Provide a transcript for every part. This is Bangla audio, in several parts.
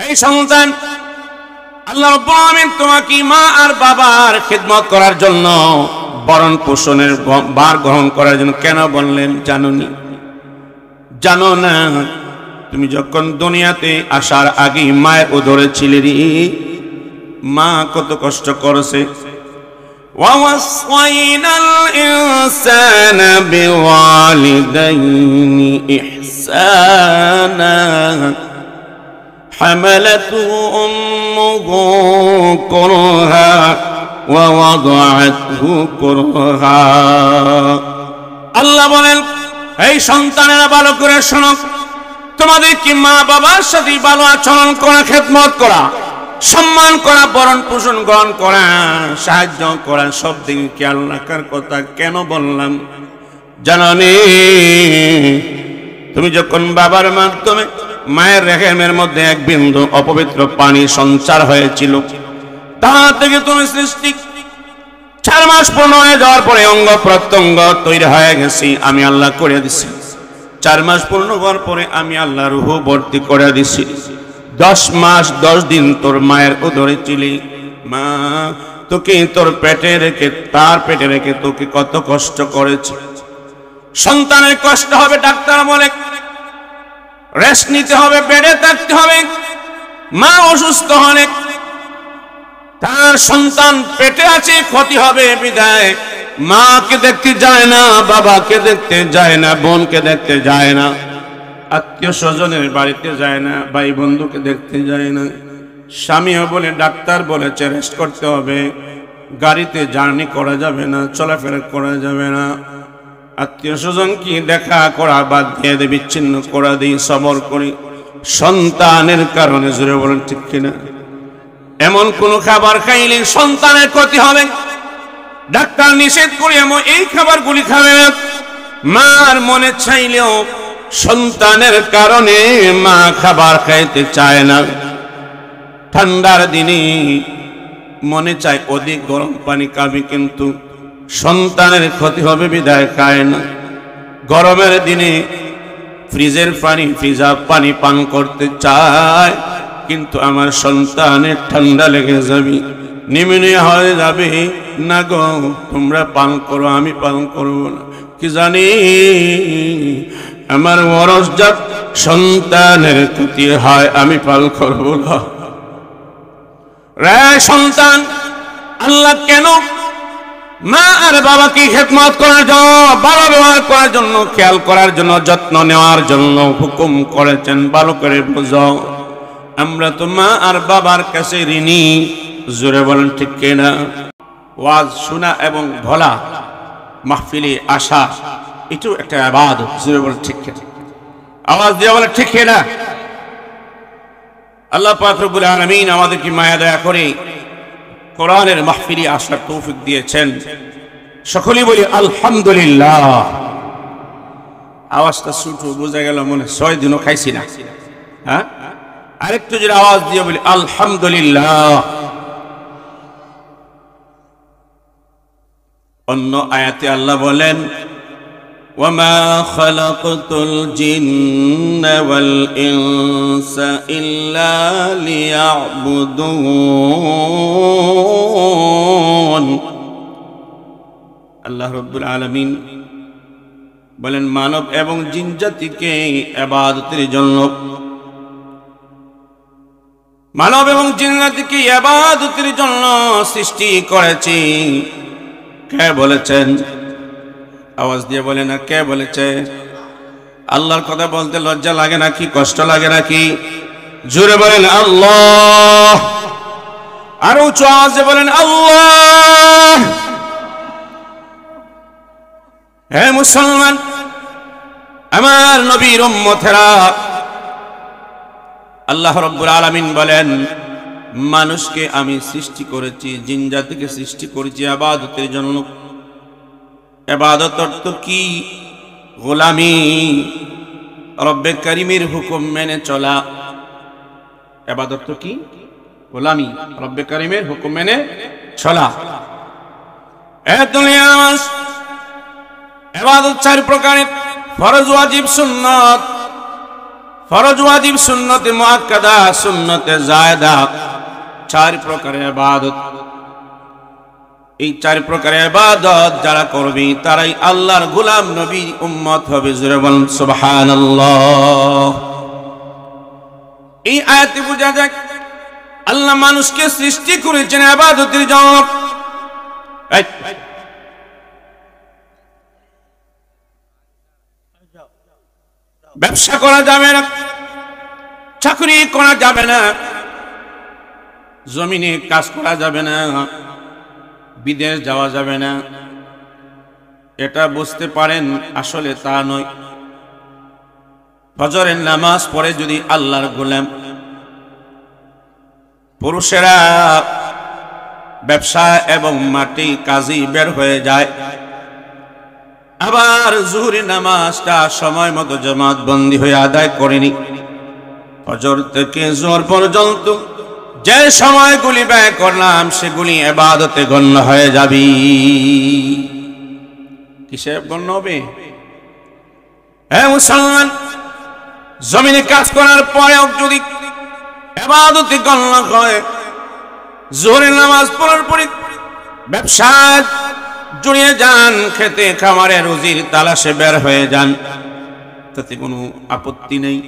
এই সন্তান, আল্লাহ রাব্বুল আলামিন তোমাকে মা আর বাবার খিদমত করার জন্য, বরণ পোষণের ভার গ্রহণ করার জন্য কেন বললেন জানোনি? জানো না? তুমি যখন দুনিয়াতে আসার আগে মায়ের উদরে ছিলে, মা কত কষ্ট করেছে। وَوَصَّيْنَا الْإِنسَانَ بِوَالِدَيْهِ إِحْسَانًا حَمَلَتْهُ أُمُّهُ كُرْهًا وَوَضَعَتْهُ كُرْهًا। আল্লাহ বলেন, এই সন্তানেরা ভালো করে শোনো, তোমাদের কি মা বাবার সাথে ভালো আচরণ করা, খেদমত করা, সম্মান করা, বরণ পোষণ গ্রহণ করা, সাহায্য করা, সব দিকে খেয়াল রাখার কথা কেন বললাম জানোনি? তুমি যখন বাবার মাধ্যমে মায়ের রেহেমের মধ্যে এক বিন্দু অপবিত্র পানি সঞ্চার হয়েছিল, তা থেকে তুমি সৃষ্টি 4 মাস পূর্ণ হয়ে যাওয়ার পরে অঙ্গ প্রত্যঙ্গ তৈরি হয়ে গেছি, আমি আল্লাহ করে দিছি। 4 মাস পূর্ণ হওয়ার পরে আমি আল্লাহ রূহ ভর্তি করে দিছি। 10 মাস 10 দিন তোর মায়ের উদরে ছিলি, মা তোকে তোর পেটে রেখে, তার পেটে রেখে তোকে কত কষ্ট করেছে। সন্তানের কষ্ট হবে, ডাক্তার বলে রেস্ট নিতে হবে, বেডে থাকতে হবে। মা অসুস্থ হলে তার সন্তান পেটে আছে, ক্ষতি হবে বিদায় মাকে দেখতে যায় না, বাবাকে দেখতে যায় না, বোনকে দেখতে যায় না, আত্মীয় স্বজনের বাড়িতে যায় না, ভাই বন্ধুকে দেখতে যায় না। স্বামীও বলে, ডাক্তার বলেছে রেস্ট করতে হবে, গাড়িতে জার্নি করা যাবে না, চলাফেরা করা যাবে না। আত্মীয় স্বজন কি দেখা করা বাদ দিয়ে দেয়, বিচ্ছিন্ন করা দিই, সবর করি সন্তানের কারণে। জোরে বলেন ঠিক কিনা? এমন কোন খাবার খাইলে সন্তানের ক্ষতি হবে, ডাক্তার নিষেধ করে এমন এই খাবারগুলি খাবে না। মার মনে চাইলেও সন্তানের কারণে মা খাবার খাইতে চায় না। ঠান্ডার দিনে মনে চায় অধিক গরম পানি খাবে, কিন্তু সন্তানের ক্ষতি হবে বিদায় খায় না। গরমের দিনে ফ্রিজের পানি, ফ্রিজা পানি পান করতে চায়, কিন্তু আমার সন্তানের ঠান্ডা লেগে যাবে, নিউমোনিয়া হয়ে যাবে, না গো তোমরা পান করো, আমি পান করব না। কি জানি আমার ওরসজাত সন্তানের ক্ষতি হয়, আমি পান করব না। রে সন্তান, আল্লাহ কেন মা আর বাবাকে খেদমত করার জন্য, ভালো ব্যবহার করার জন্য, খেয়াল করার জন্য, যত্ন নেওয়ার জন্য হুকুম করেছেন, ভালো করে বুঝাও। আমরা তো মা আর বাবার কাছে ঋণী। জোরে বলেন ঠিক কিনা? ওয়াজ শোনা এবং বলা, মাহফিলে আসা, এটাও একটা ইবাদত। জোরে বলেন ঠিক কিনা? আওয়াজ দিয়ে বলেন ঠিক কিনা? আল্লাহ পাক রব্বুল আলামিন আমাদেরকে মায়া দয়া করে কোরআনের মাহফিলে আসার তৌফিক দিয়েছেন। সকলেই বলি আলহামদুলিল্লাহ। আওয়াজটা ছোট বোঝা গেল, মনে 6 দিনও খাইছি না। হ্যাঁ, আরেকটু যদি আওয়াজ দিয়ে বলি আলহামদুলিল্লাহ। অন্য আয়াতে আল্লাহ বলেন, ওয়ামা খালাকতুল জিন্না ওয়াল ইনসা ইল্লা লিয়াবুদুন। আল্লাহ রাব্বুল আলামিন বলেন, মানব এবং জিন জাতিকে ইবাদতের জন্য, মানব এবং জিন জাতিকে ইবাদতের জন্য সৃষ্টি করেছি। কে বলেছেন? আওয়াজ দিয়ে বলে না, কে বলেছে? আল্লাহর কথা বলতে লজ্জা লাগে নাকি, কষ্ট লাগে নাকি? জোরে বলেন আল্লাহ। আর উঁচু আওয়াজে বলেন আল্লাহ। হে মুসলমান, আমার নবীর উম্মতেরা, আল্লাহ রাব্বুল আলামিন বলেন, মানুষকে আমি সৃষ্টি করেছি, জিন জাতিকে সৃষ্টি করেছি ইবাদতের জন্য। ইবাদত অর্থ কি? গোলামি, রব্বে কারীমের হুকুম মেনে চলা। ইবাদত তো কি? গোলামি, রব্বে কারীমের হুকুম মেনে চলা। ইবাদত 4 প্রকারের: ফরজ, ওয়াজিব, সুন্নাত। ফরজ ওয়াজিব সুন্নতে মুআক্কাদা সুন্নতে জায়েদা 4 প্রকারের ইবাদত। এই 4 প্রকারের ইবাদত যারা করবে তারাই আল্লাহর গোলাম নবী উম্মত হবে। জোরে বলুন সুবহানাল্লাহ। এই আয়াতে বোঝা যায় আল্লাহ মানুষকে সৃষ্টি করেছেন ইবাদতের জন্য। ব্যবসা করা যাবে না, চাকরি করা যাবে না, জমিনে কাজ করা যাবে না, বিদেশ যাওয়া যাবে না। এটা বুঝতে পারেন আসলে তা নয়। ফজরের নামাজ পড়ে যদি আল্লাহর গোলাম, পুরুষেরা ব্যবসা এবং মাটি কাজী বের হয়ে যায়, আবার জোহরের নামাজটা সময় মতো জামাত বন্দী হয়ে আদায় করেনি, ফজর থেকে জোহর পর্যন্ত যে সময়গুলি ব্যয় করলাম সেগুলি ইবাদতে গণ্য হয়ে যাবে। কিসে গণ্য হবে? হ্যাঁ মুসলমান, জমিনে কাজ করার পরেও যদি ইবাদতে গণ্য হয়, জোহরের নামাজ পড়ার পরে ব্যবসা জড়িয়ে যান, খেতে খামারে রুজির তালাশে বের হয়ে যান, তাতে কোনো আপত্তি নেই।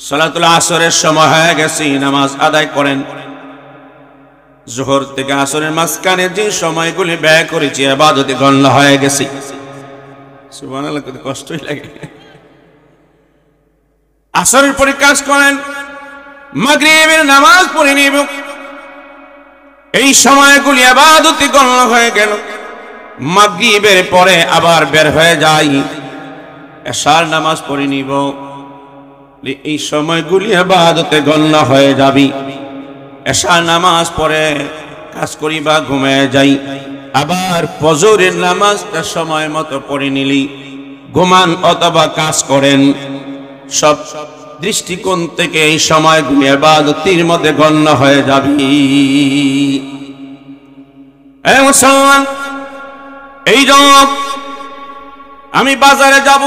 সালাতুল আসরের সময় হয়ে গেছে, নামাজ আদায় করেন। জোহর থেকে আসরের মাঝখানে যে সময়গুলি ব্যয় করেছি ইবাদতে গণ্য হয়ে গেছে। সুবহানাল্লাহ, কত কষ্টই লাগে। আসরের পরে কাজ করেন, মাগরিবের নামাজ পড়ে নিব, এই সময়গুলি ইবাদতে গণ্য হয়ে গেল। মাগরিবের পরে আবার বের হয়ে যাই, এশার নামাজ পড়ে নিব, এই সময়গুলি ইবাদতে গণ্য হয়ে যাবে। এশার নামাজ পড়ে কাজ করি বা ঘুমিয়ে যাই, আবার ফজরের নামাজটা সময় মতো পড়ে নিলি, ঘুমান অথবা কাজ করেন, সব দৃষ্টিকোণ থেকে এই সময়গুলি ইবাদতের মধ্যে গণ্য হয়ে যাবে। এই মুসলমান, এই জন্য আমি বাজারে যাব,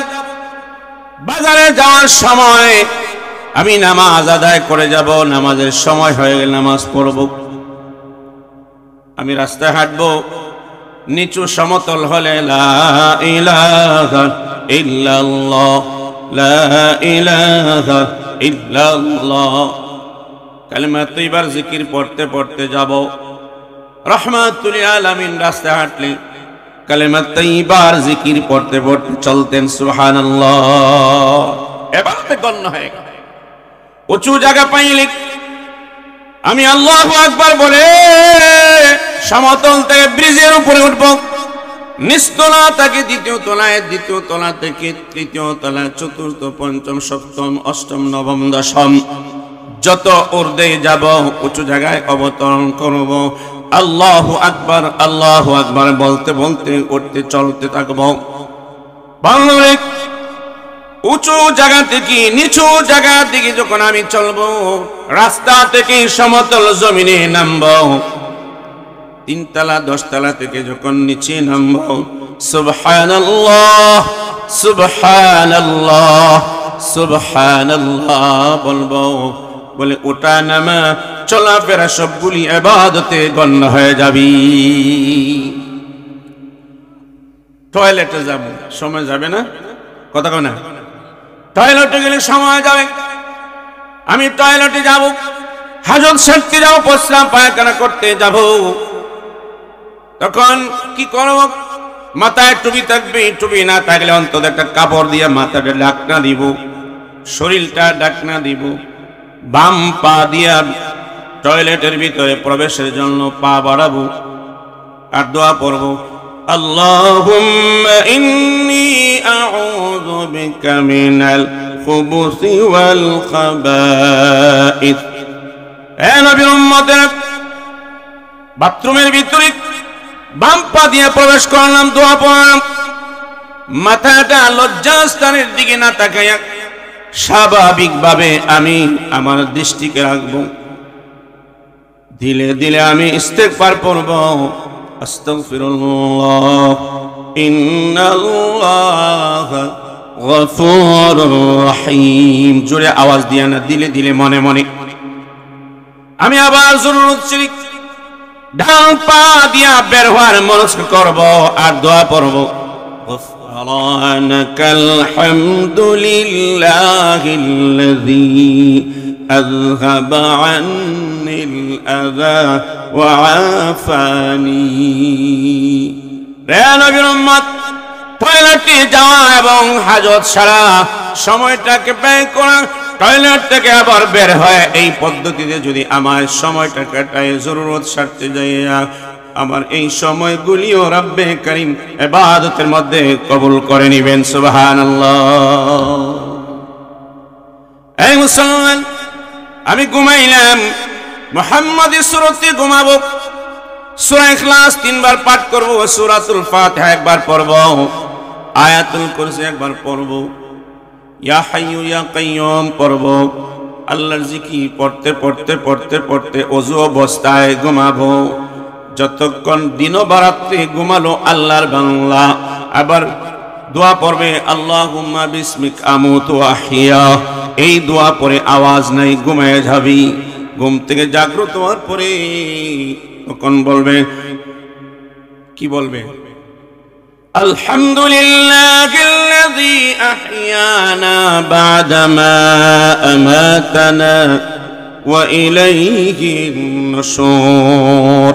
বাজারে যাওয়ার সময় আমি নামাজ আদায় করে যাব, নামাজের সময় হয়ে গেলে নামাজ পড়ব। আমি রাস্তায় হাঁটবো, নিচু সমতল হলে লা ইলাহা ইল্লাল্লাহ, লা ইলাহা ইল্লাল্লাহ কালিমা তৈবার জিকির পড়তে পড়তে যাব। রাহমাতুল লিল আলামিন রাস্তায় হাঁটলে কালিমা তৈবার জিকির পড়তে পড়তে চলতেন। সুবহানাল্লাহ, এবারে গণ্য হয়ে গেল। উঁচু জায়গা পাইলে আমি আল্লাহু আকবার বলে সমতল থেকে ব্রিজের উপরে উঠব, নিচতলা থেকে দ্বিতীয় তলায়, দ্বিতীয় তলা থেকে তৃতীয় তলায়, চতুর্থ, পঞ্চম, সপ্তম, অষ্টম, নবম, দশম, যত ঊর্ধ্বে যাব উঁচু জায়গায় অবতরণ করব। আল্লাহু আকবার, আল্লাহু আকবার বলতে বলতে উঠতে চলতে থাকব। বাংলাদেশ উঁচু জায়গা থেকে নিচু জায়গা থেকে যখন আমি চলবো, রাস্তা থেকে সমতল জমিনে নামব, 3 তলা 10 তলা থেকে যখন নিচে নামব, সুবহানাল্লাহ সুবহানাল্লাহ সুবহানাল্লাহ বলবো। বলে ওটা নামা চলাফেরা সবগুলি ইবাদতে গণ্য হয়ে যাবে। টয়লেটে যাব, সময় যাবে না? কথা কও না? টয়লেটে গেলে সময় যাবে। আমি টয়লেটে যাব, হাজত সেরতে যাব, প্রস্রাব পায়খানা করতে যাব, তখন কি করব? মাথায় টুপি থাকবে, টুপি না থাকলে অন্তত একটা কাপড় দিয়ে মাথাটা ঢাকনা দিব, শরীরটা ঢাকনা দিব, বাম পা দিয়া টয়লেটের ভিতরে প্রবেশের জন্য পা বাড়াবো আর দোয়া পড়ব, আল্লাহুম্মা ইন্নী আউযু বিকা মিনাল খুবুসি ওয়াল খাবাইস। হে নবীর উম্মতেরা, বাথরুমের ভিতরে বাম পা দিয়ে প্রবেশ করলাম, দোয়া পড়লাম, মাথাটা লজ্জাস্থানের দিকে না তাকাইয়া স্বাভাবিকভাবে আমি আমার দৃষ্টিকে রাখবো। ধীরে ধীরে আমি ইস্তেগফার পড়ব, আস্তাগফিরুল্লাহ ইন্নাল্লাহা গফুরুর রহিম। জোরে আওয়াজ দিয়া না, দিলে দিলে মনে মনে। আমি আবার জোরে উচ্চারণ, ডান পা দিয়া বের হওয়ার মনস্ক করব আর দোয়া পড়ব। গফরানাকাল হামদুলিল্লাহিল্লাযী আযহাবা আন্নিল আযা ওয়া আফানি। রে নবীর উম্মত, টয়লেটে যাওয়া এবং হাজত সারা সময়টাকে ব্যয় করা, টয়লেট থেকে আবার বের হয়, এই পদ্ধতিতে যদি আমার সময়টা কাটায় জরুরত সারতে যাইয়া আমার এই সময়গুলিও রব্বে করিম ইবাদতের মধ্যে কবুল করে নিবেন। সুবহানাল্লাহ। এই মুসলমান, আমি ঘুমাইলাম, মুহাম্মাদি সূরাতে ঘুমাবো। সূরা ইখলাস 3 বার পাঠ করব, সূরাতুল ফাতিহা একবার পড়ব, আয়াতুল কুরসি একবার পড়ব, ইয়া হাইয়ু ইয়া কাইয়ুম পড়ব। আল্লাহর জিকির পড়তে পড়তে পড়তে পড়তে ওযু অবস্থায় ঘুমাবো। যতক্ষণ দিন বা রাত্রি ঘুমালো আল্লাহর বাংলা আবার দোয়া পড়বে, আল্লাহুম্মা বিসমিক আমুতু ওয়া আহইয়া। এই দোয়া পড়ে আওয়াজ নাই, ঘুমায় যাবি। ঘুম থেকে জাগ্রত হওয়ার পরে তখন বলবে, কি বলবে? আলহামদুলিল্লাহিল্লাযী আহইয়ানা বা'দামা আমাতানা ওয়া ইলাইহিন নুশুর।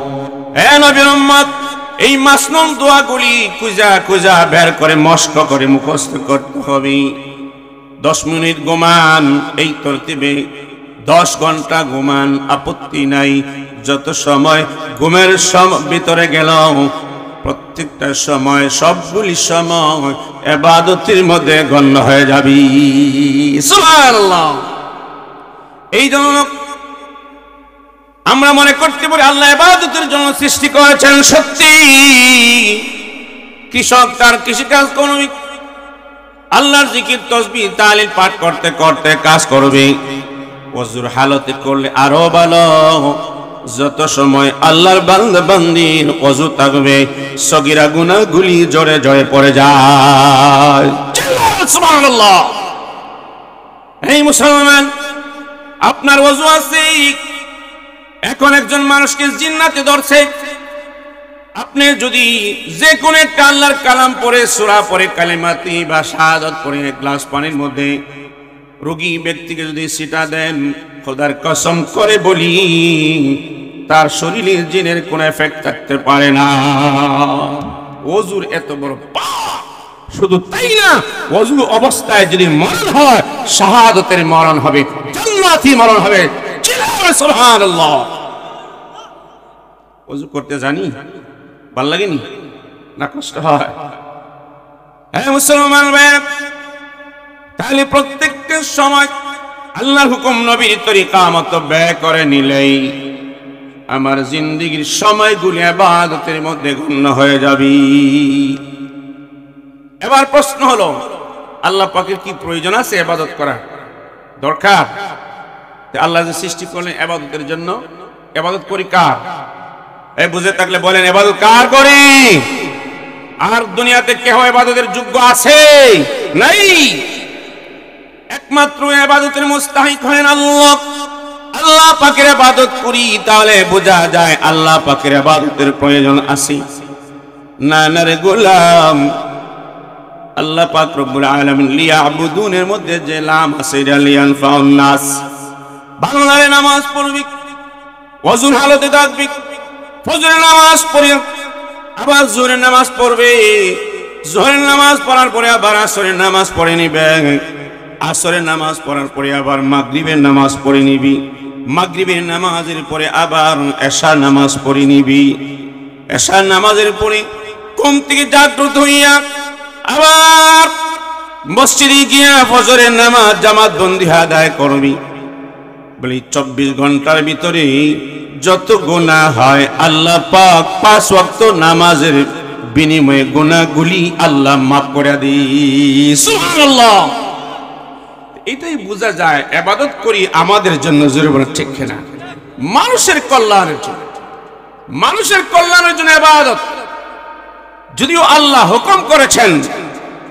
হে নবীর উম্মত, এই মাসনুন দোয়াগুলি খুঁজা খুঁজা বের করে মস্ক করে মুখস্থ করতে হবে। 10 মিনিট ঘুমান, এই তরতিবে 10 ঘন্টা ঘুমান, আপত্তি নাই। যত সময় ঘুমের ভিতরে গেল, প্রত্যেকটা সময় সবগুলি সময় ইবাদতের মধ্যে গণ্য হয়ে যাবি। সুবহানাল্লাহ। এই জন্য আমরা মনে করতে পারি আল্লাহ ইবাদতের জন্য সৃষ্টি করেছেন। সত্যি কৃষক তার কৃষিকাজ করবে, আল্লাহর জিকির তাসবিহ তাহলিল পাঠ করতে করতে কাজ করবে। ওযুর হালতে করলে আরো ভালো। যত সময় আল্লাহর বান্দা বান্দির ওযু থাকবে, সগীরা গুনাহগুলি জোরে জোরে পড়ে যায়। সুবহানাল্লাহ। এই মুসলমান, আপনার ওযু আছে, এখন একজন মানুষকে জিন্নাতে ধরছে, আপনি যদি যে কোন একটা আল্লাহর কালাম পড়ে, সূরা পড়ে, কালিমাতি বা শাহাদাত পড়ে এক গ্লাস পানির মধ্যে রোগী ব্যক্তিকে যদি ছিটা দেন, খোদার কসম করে বলি তার শরীরে জিনের কোনো এফেক্ট থাকতে পারে না। ওযুর এত বড় পাওয়ার। শুধু তাই না, ওযু অবস্থায় যদি মরণ হয়, শাহাদাতের মরণ হবে, জান্নাতি মরণ হবে। সুবহানাল্লাহ। ওযু করতে জানি, ভাল লাগেনি না? কষ্ট হয়। হ্যাঁ মুসলমান ভাই, তাহলে প্রত্যেকটা সময় আল্লাহর হুকুম নবীর তরিকা মতো ব্যয় করে নিলেই আমার জিন্দেগীর সময়গুলি ইবাদতের মধ্যে গণ্য হয়ে যাবে। এবার প্রশ্ন হলো, আল্লাহ পাকের কি প্রয়োজন আছে ইবাদত করা? দরকার? আল্লাহ যে সৃষ্টি করলেন ইবাদতের জন্য, ইবাদত করি কার? এই বুঝে থাকলে বলেন, ইবাদত কার করি? আর দুনিয়াতে কেউ ইবাদতের যোগ্য আছে? নাই। একমাত্র ইবাদতের মুস্তাহিক হলেন আল্লাহ। আল্লাহ পাকের ইবাদত করি, তাহলে বোঝা যায় আল্লাহ পাকের ইবাদতের প্রয়োজন আছে। না না রে গোলাম, আল্লাহ পাক রব্বুল আলামিন লিয়াবুদুনের মধ্যে যে লাম আছে, এটা লিয়ানফাউন নাস। বাংলায় নামাজ পড়বি, ওযুর হালতে থাকবি, ফজরের নামাজ পড়ে আবার জোহরের নামাজ পড়বে, জোহরের নামাজ পড়ার পরে আবার আসরের নামাজ পড়ে নিবে, আসরের নামাজ পড়ার পরে আবার মাগরিবের নামাজ পড়ে নিবি, মাগরিবের নামাজের পরে আবার এশার নামাজ পড়ে নিবি, এশার নামাজের পরে ঘুম থেকে জাগ্রত হইয়া আবার মসজিদে গিয়া ফজরের নামাজ জামাত বন্দি আদায় করবি। বলি 24 ঘন্টার ভিতরে যত গুনাহ হয় আল্লাহ পাক 5 ওয়াক্ত নামাজের বিনিময়ে গুনাহগুলি আল্লাহ মাফ করে দেয়। সুবহানাল্লাহ। এটাই বোঝা যায় ইবাদত করি আমাদের জন্য, জোরে বলেন ঠিক কিনা? মানুষের কল্যাণের জন্য, মানুষের কল্যাণের জন্য ইবাদত। যদিও আল্লাহ হুকুম করেছেন,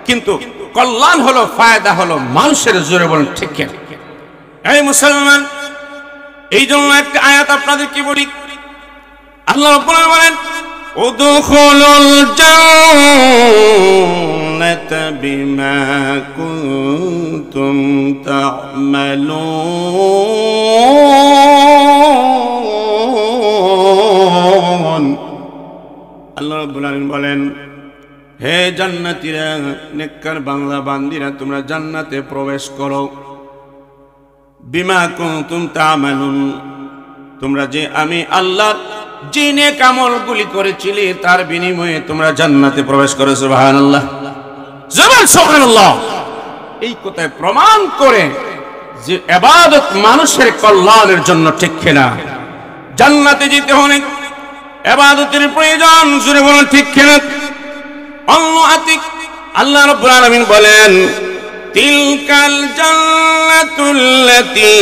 কিন্তু কল্যাণ হলো, ফায়দা হলো মানুষের। জোরে বলেন ঠিক কিনা? এই মুসলমান, এই জন্য একটা আয়াত আপনাদেরকে বলি। আল্লাহ রাব্বুল আলামিন বলেন, উদখুলুল জান্নাতা বিমা কুনতুম তা'মালুন। আল্লাহ রাব্বুল আলামিন বলেন, হে জান্নাতীরা, নেককার বান্দা বান্দীরা, তোমরা জান্নাতে প্রবেশ করো। বিমা কুনতুম তা'মালুন, তোমরা যে আমি আল্লাহর যে নেক আমলগুলি করেছিলে তার বিনিময়ে তোমরা জান্নাতে প্রবেশ করো। সুবহানাল্লাহ, জবান সুবহানাল্লাহ। এই কথায় প্রমাণ করে যে ইবাদত মানুষের কল্যাণের জন্য, ঠিক কিনা? জান্নাতে যেতে হলে ইবাদতের প্রয়োজন। জোরে বলুন ঠিক কিনা? আল্লাহ রাব্বুল আলামিন বলেন, তিলকাল জান্নাতুল্লাতী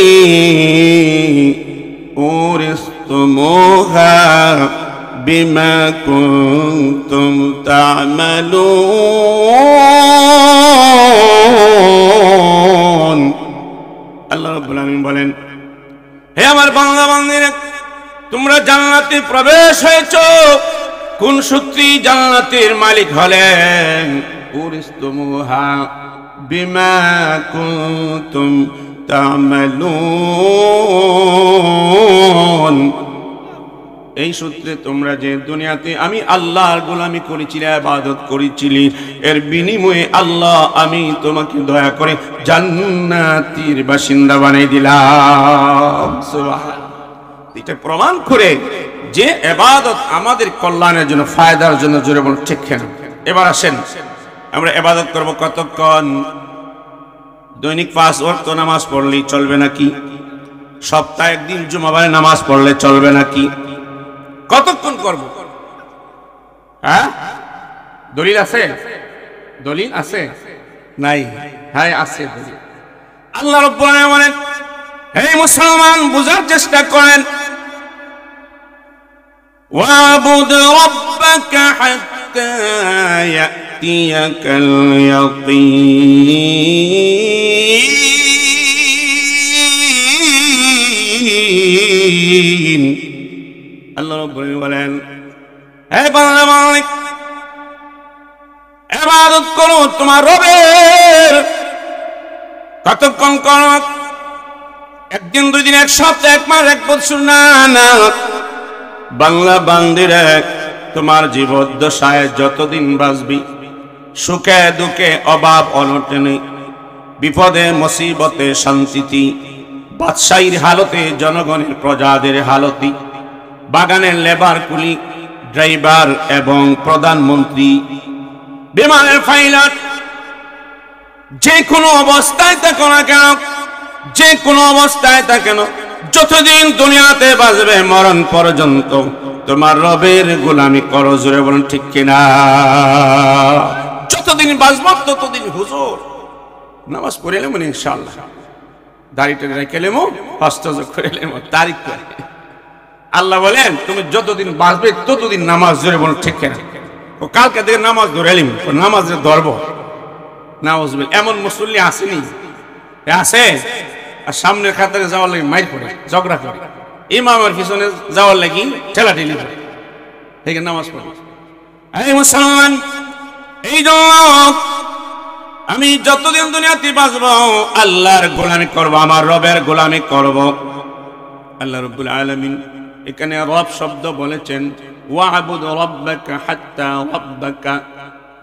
উরিসতুমুহা বিমা কুনতুম তা'মালুন। আল্লাহ রাব্বুল আলামিন বলেন, হে আমার বান্দা বান্দীরা, তোমরা জান্নাতে প্রবেশ হয়েছো কোন সূত্রে? জান্নাতের মালিক হলেন উরিসতুমুহা বিমা কুনতুম তা'মালুন। এই সূত্রে তোমরা যে দুনিয়াতে আমি আল্লাহর গোলামি করেছিলে, ইবাদত করেছিলে, এর বিনিময়ে আল্লাহ আমি তোমাকে দয়া করে জান্নাতের বাসিন্দা বানিয়ে দিলাম। সুবহানাল্লাহ। এটা প্রমাণ করে যে ইবাদত আমাদের কল্যাণের জন্য, ফায়দার জন্য। জোরে বলুন ঠিক কিনা? এবার আসেন, আমরা ইবাদত করব কতক্ষণ? দৈনিক 5 ওয়াক্ত নামাজ পড়লেই চলবে নাকি? সপ্তাহে একদিন জুমাবারে নামাজ পড়লে চলবে নাকি? কতক্ষণ করব? হ্যাঁ, দলিল আছে? দলিল আছে? নাই? হ্যাঁ আছে দলিল। আল্লাহ রাব্বুল আলামিন বলেন, হে মুসলমান, বুঝার চেষ্টা করেন। ওয়াবুদ রাব্বাকা হাত্তা ইয়াতিয়াকাল ইয়াকিন। আল্লাহ রাব্বুল আলামিন বলেন, হে বান্দা মালিক, ইবাদত করো তোমার রবের। কতক্ষণ করো? একদিন, 2 দিন, 1 সপ্তাহ, 1 মাস, 1 বছর? না না, বাংলা বান্দিরা, তোমার জীবদ্দশায় যতদিন বাঁচবি, সুখে দুঃখে, অভাব অনটনে, বিপদে মুসিবতে, শান্তিতে, বাদশাহীর হালতে, জনগণের প্রজাদের হালতে, বাগানের লেবার, কুলি, ড্রাইভার এবং প্রধানমন্ত্রী, বিমানের পাইলট, যে কোনো অবস্থায় থাকো না কেন, যে কোনো অবস্থায় থাকে কেন, যতদিন দুনিয়াতে বাঁচবে মরণ পর্যন্ত তোমার রবের গোলামি করো। জোরে বলেন ঠিক কিনা? যতদিন বাঁচব ততদিন হুজুর নামাজ পড়িলাম ইনশাআল্লাহ, দাড়িটা রেখেলেম, হস্ত করিলেম, তারিখ করে। আল্লাহ বলেন, তুমি যতদিন বাঁচবে ততদিন নামাজ। জোরে বলেন ঠিক কিনা? ও কালকে থেকে নামাজ ধরেলিম, নামাজে ধরবো। নামাজ এমন মুসল্লি আসেনি? আছে। আর সামনের কাতারে যাওয়ার লাগি মাইর পড়ে, ঝগড়া করে, ইমামের পিছনে যাওয়ার লাগি ঠেলাঠেলি করে, এখানে নামাজ পড়ে। এই মুসলমান, এই জন্য আমি যতদিন দুনিয়াতে বাঁচব আল্লাহর গোলামি করব, আমার রবের গোলামি করব। আল্লাহ রাব্বুল আলামিন এখানে রব শব্দ বলেছেন, ওয়া'বুদ রাব্বাকা হাত্তা রাব্বাকা,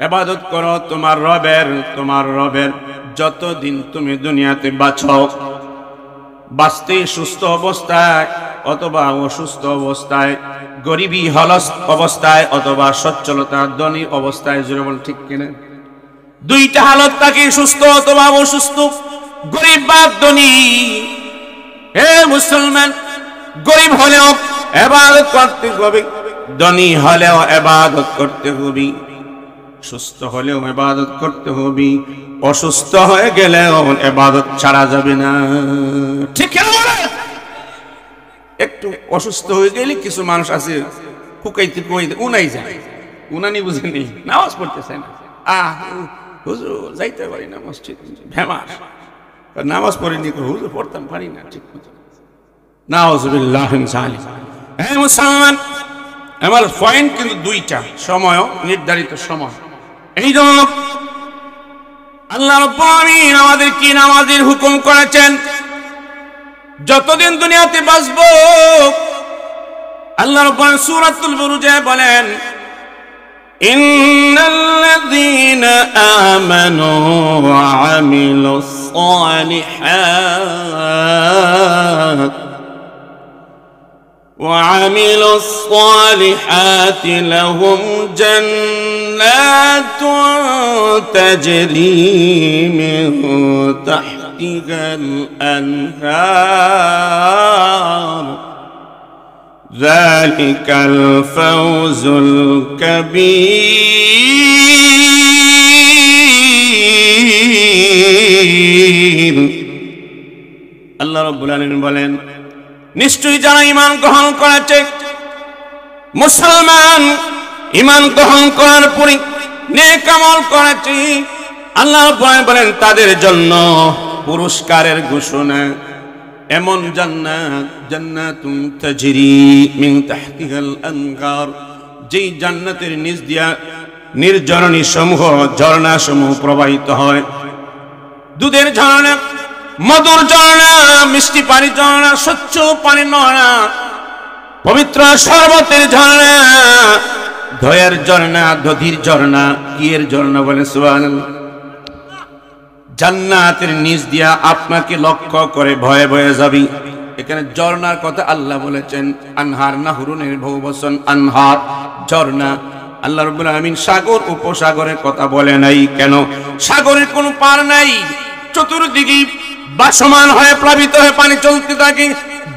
ইবাদত করো তোমার রবের, তোমার রবের যতদিন তুমি দুনিয়াতে বাঁচো। বাঁচতে সুস্থ অবস্থায় অথবা অসুস্থ অবস্থায়, গরিবী হলস অবস্থায় অথবা সচ্ছলতা ধনী অবস্থায়। জোরে বল ঠিক কিনা? 2টা হালত থাকে, সুস্থ অথবা অসুস্থ, গরিব বা ধনী। হে মুসলমান, গরিব হলেও ইবাদত করতে হবে, ধনী হলেও ইবাদত করতে হবে, সুস্থ হলেও ইবাদত করতে হবে, অসুস্থ হয়ে গেলেও ইবাদত ছাড়া যাবে না। ঠিক আছে? একটু অসুস্থ হয়ে গেলে কিছু মানুষ আছে কুকাইতে কুকাইতে উনাই যায়, উনানি বুঝেনি, নামাজ পড়তে চায় না। হুজুর যাইতে পারি না মসজিদ, ফেমাস নামাজ পড়িনি, হুজুর পড়তাম পারি না ঠিক মতো। নাউযুবিল্লাহ মিন যালিক। হ্যাঁ মুসলমান, আমার পয়েন্ট কিন্তু দুইটা, সময় নির্ধারিত সময়। এই জন্য আল্লাহ রাব্বুল আলামিন আমাদের কি নামাজের হুকুম করেছেন, যতদিন দুনিয়াতে বাঁচবো। আল্লাহ রাব্বুল আলামিন সূরাতুল বুরুজে বলেন, ইন্নাল্লাযীনা আমানু ওয়া আমিলুস সালিহাত وعملوا الصالحات لهم جنات تجري من تحتها الأنهار ذلك الفوز الكبير الله رب العالمين বলেন, নিশ্চয়ই যারা ঈমান গ্রহণ করেছে, মুসলমান ঈমান গ্রহণ করার পরে নেক আমল করেছে, আল্লাহ বলেন তাদের জন্য পুরস্কারের ঘোষণা, এমন জান্নাত, জান্নাতুন তাজরি মিন তাহতিহাল আনহার, যেই জান্নাতের নিচ দিয়া নির্ঝরণী সমূহ, ঝর্ণা সমূহ প্রবাহিত হয়, দুধের ঝর্ণা, মধুর ঝর্ণা, মিষ্টি পানি ঝর্ণা, স্বচ্ছ পানি ঝর্ণা, পবিত্র শরবতের ঝর্ণা, দয়ার ঝর্ণা, দধির ঝর্ণা, কিয়ের ঝর্ণা বলে সুবহানাল্লাহ। জান্নাতের নিচ দিয়া আপনাকে লক্ষ্য করে ভয়ে ভয়ে যাবি। এখানে ঝর্ণার কথা আল্লাহ বলেছেন, আনহার, নাহরুনের বহুবচন আনহার, ঝর্ণা। আল্লাহ রাব্বুল আলামিন সাগর উপসাগরের কথা বলে নাই। কেন? সাগরের কোনো পার নাই, চতুর্দিকে বাসমান হয়ে প্লাবিত হয়ে পানি চলতে থাকে,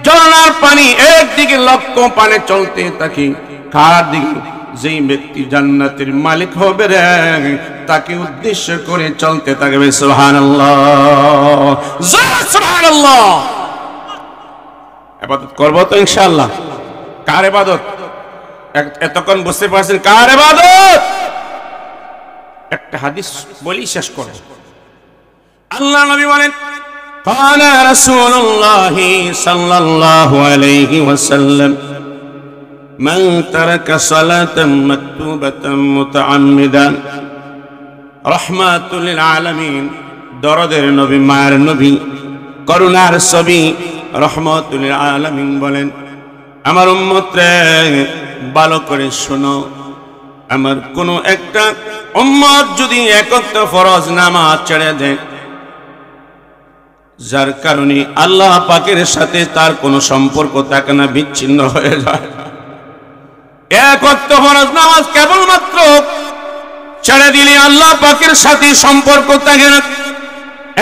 ঝর্ণার পানি একদিকে লক্ষ্য পানি চলতে থাকে। কার দিকে? যেই ব্যক্তি জান্নাতের মালিক হবে রে, তাকে উদ্দেশ্য করে চলতে থাকবে। সুবহানাল্লাহ, সুবহানাল্লাহ। ইবাদত করব তো ইনশাআল্লাহ। কার ইবাদত? এতক্ষণ বুঝতে পারছেন কার ইবাদত? একটা হাদিস বলি শেষ করব। আল্লাহ নবী বলেন, قال رسول الله صلى الله عليه وسلم من ترك صلاة مكتوبة متعمدا رحمة للعالمين, দরদের নবী, মায়ের নবী, করুণার ছবি, রহমাতুল লিল আলামিন বলেন, আমার উম্মতরে ভালো করে শোনো, আমার কোন একটা উম্মত যদি একত্র ফরজ নামাজ ছেড়ে দেয়, যার কারণে আল্লাহ পাকের সাথে তার কোনো সম্পর্ক থাকে না, বিচ্ছিন্ন হয়ে যায়, এক ওয়াক্ত ফরজ নামাজ কেবলমাত্র ছেড়ে দিলে আল্লাহ পাকের সাথে সম্পর্ক থাকে না।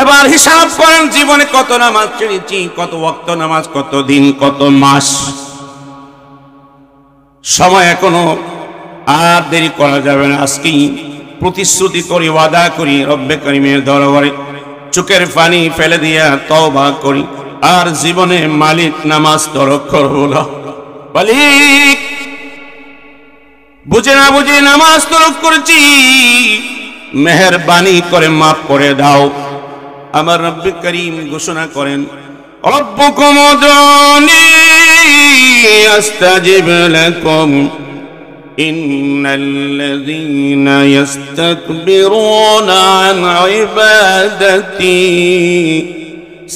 এবার হিসাব করেন, জীবনে কত নামাজ ছেড়েছি, কত ওয়াক্ত নামাজ, কত দিন, কত মাস। সময় এখনো আর দেরি করা যাবে না। আজকেই প্রতিশ্রুতি করি, ওয়াদা করি, রব্বে করিমের দরবারে চোখের পানি ফেলে দিয়া তওবা করি, আর জীবনে মালিক নামাজ তরক করব না। মালিক বুঝে না বুঝে নামাজ তরক করেছি, মেহেরবানি করে মাফ করে দাও। আমার রব্বে করিম ঘোষণা করেন, রব্বুকুম উদউনি আস্তাজিব লাকুম ইন্নাল্লাযীনা ইস্তাকবিরুনা আন ইবাদাতি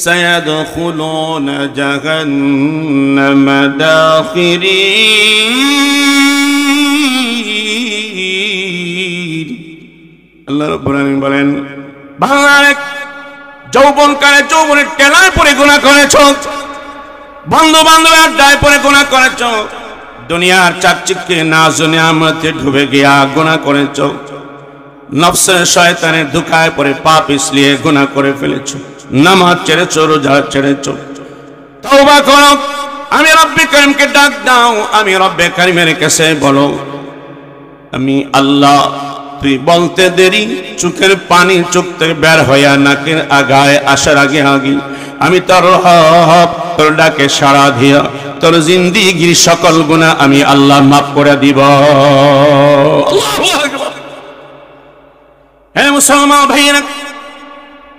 সায়াদখুলুনা জাহান্নামা দাখিরিন। আল্লাহ রাব্বুল আলামিন বলেন, বাংলার যৌবনকালে যৌবনের টেলায় পরে গুনাহ করেছ, বন্ধু বান্ধবের আড্ডায় পরে গুনাহ করেছ, দুনিয়ার চাকচিক্যে নাজ নিয়ামতে ডুবে গিয়া গুনাহ করেছ, নফসের শয়তানের ধোঁকায় পরে পাপ ইসলিয়ে গুনাহ করে ফেলেছ, নামাজ ছেড়েছ, রোজা ছেড়েছ। তওবা করো, আমি রব্বে করিমকে ডাক দাও, আমি রব্বে করিমের কাছে বলো, আমি আল্লাহ, তুই বলতে দেরি, চোখের পানি চোখ থেকে বের হইয়া নাকের আগায় আসার আগে আগে আমি তোর রব, তোর ডাকে সাড়া দিয়া তোর জিন্দিগির সকল গুনাহ আমি আল্লাহ মাফ করে দিব। হে মুসলমান ভাইয়েরা,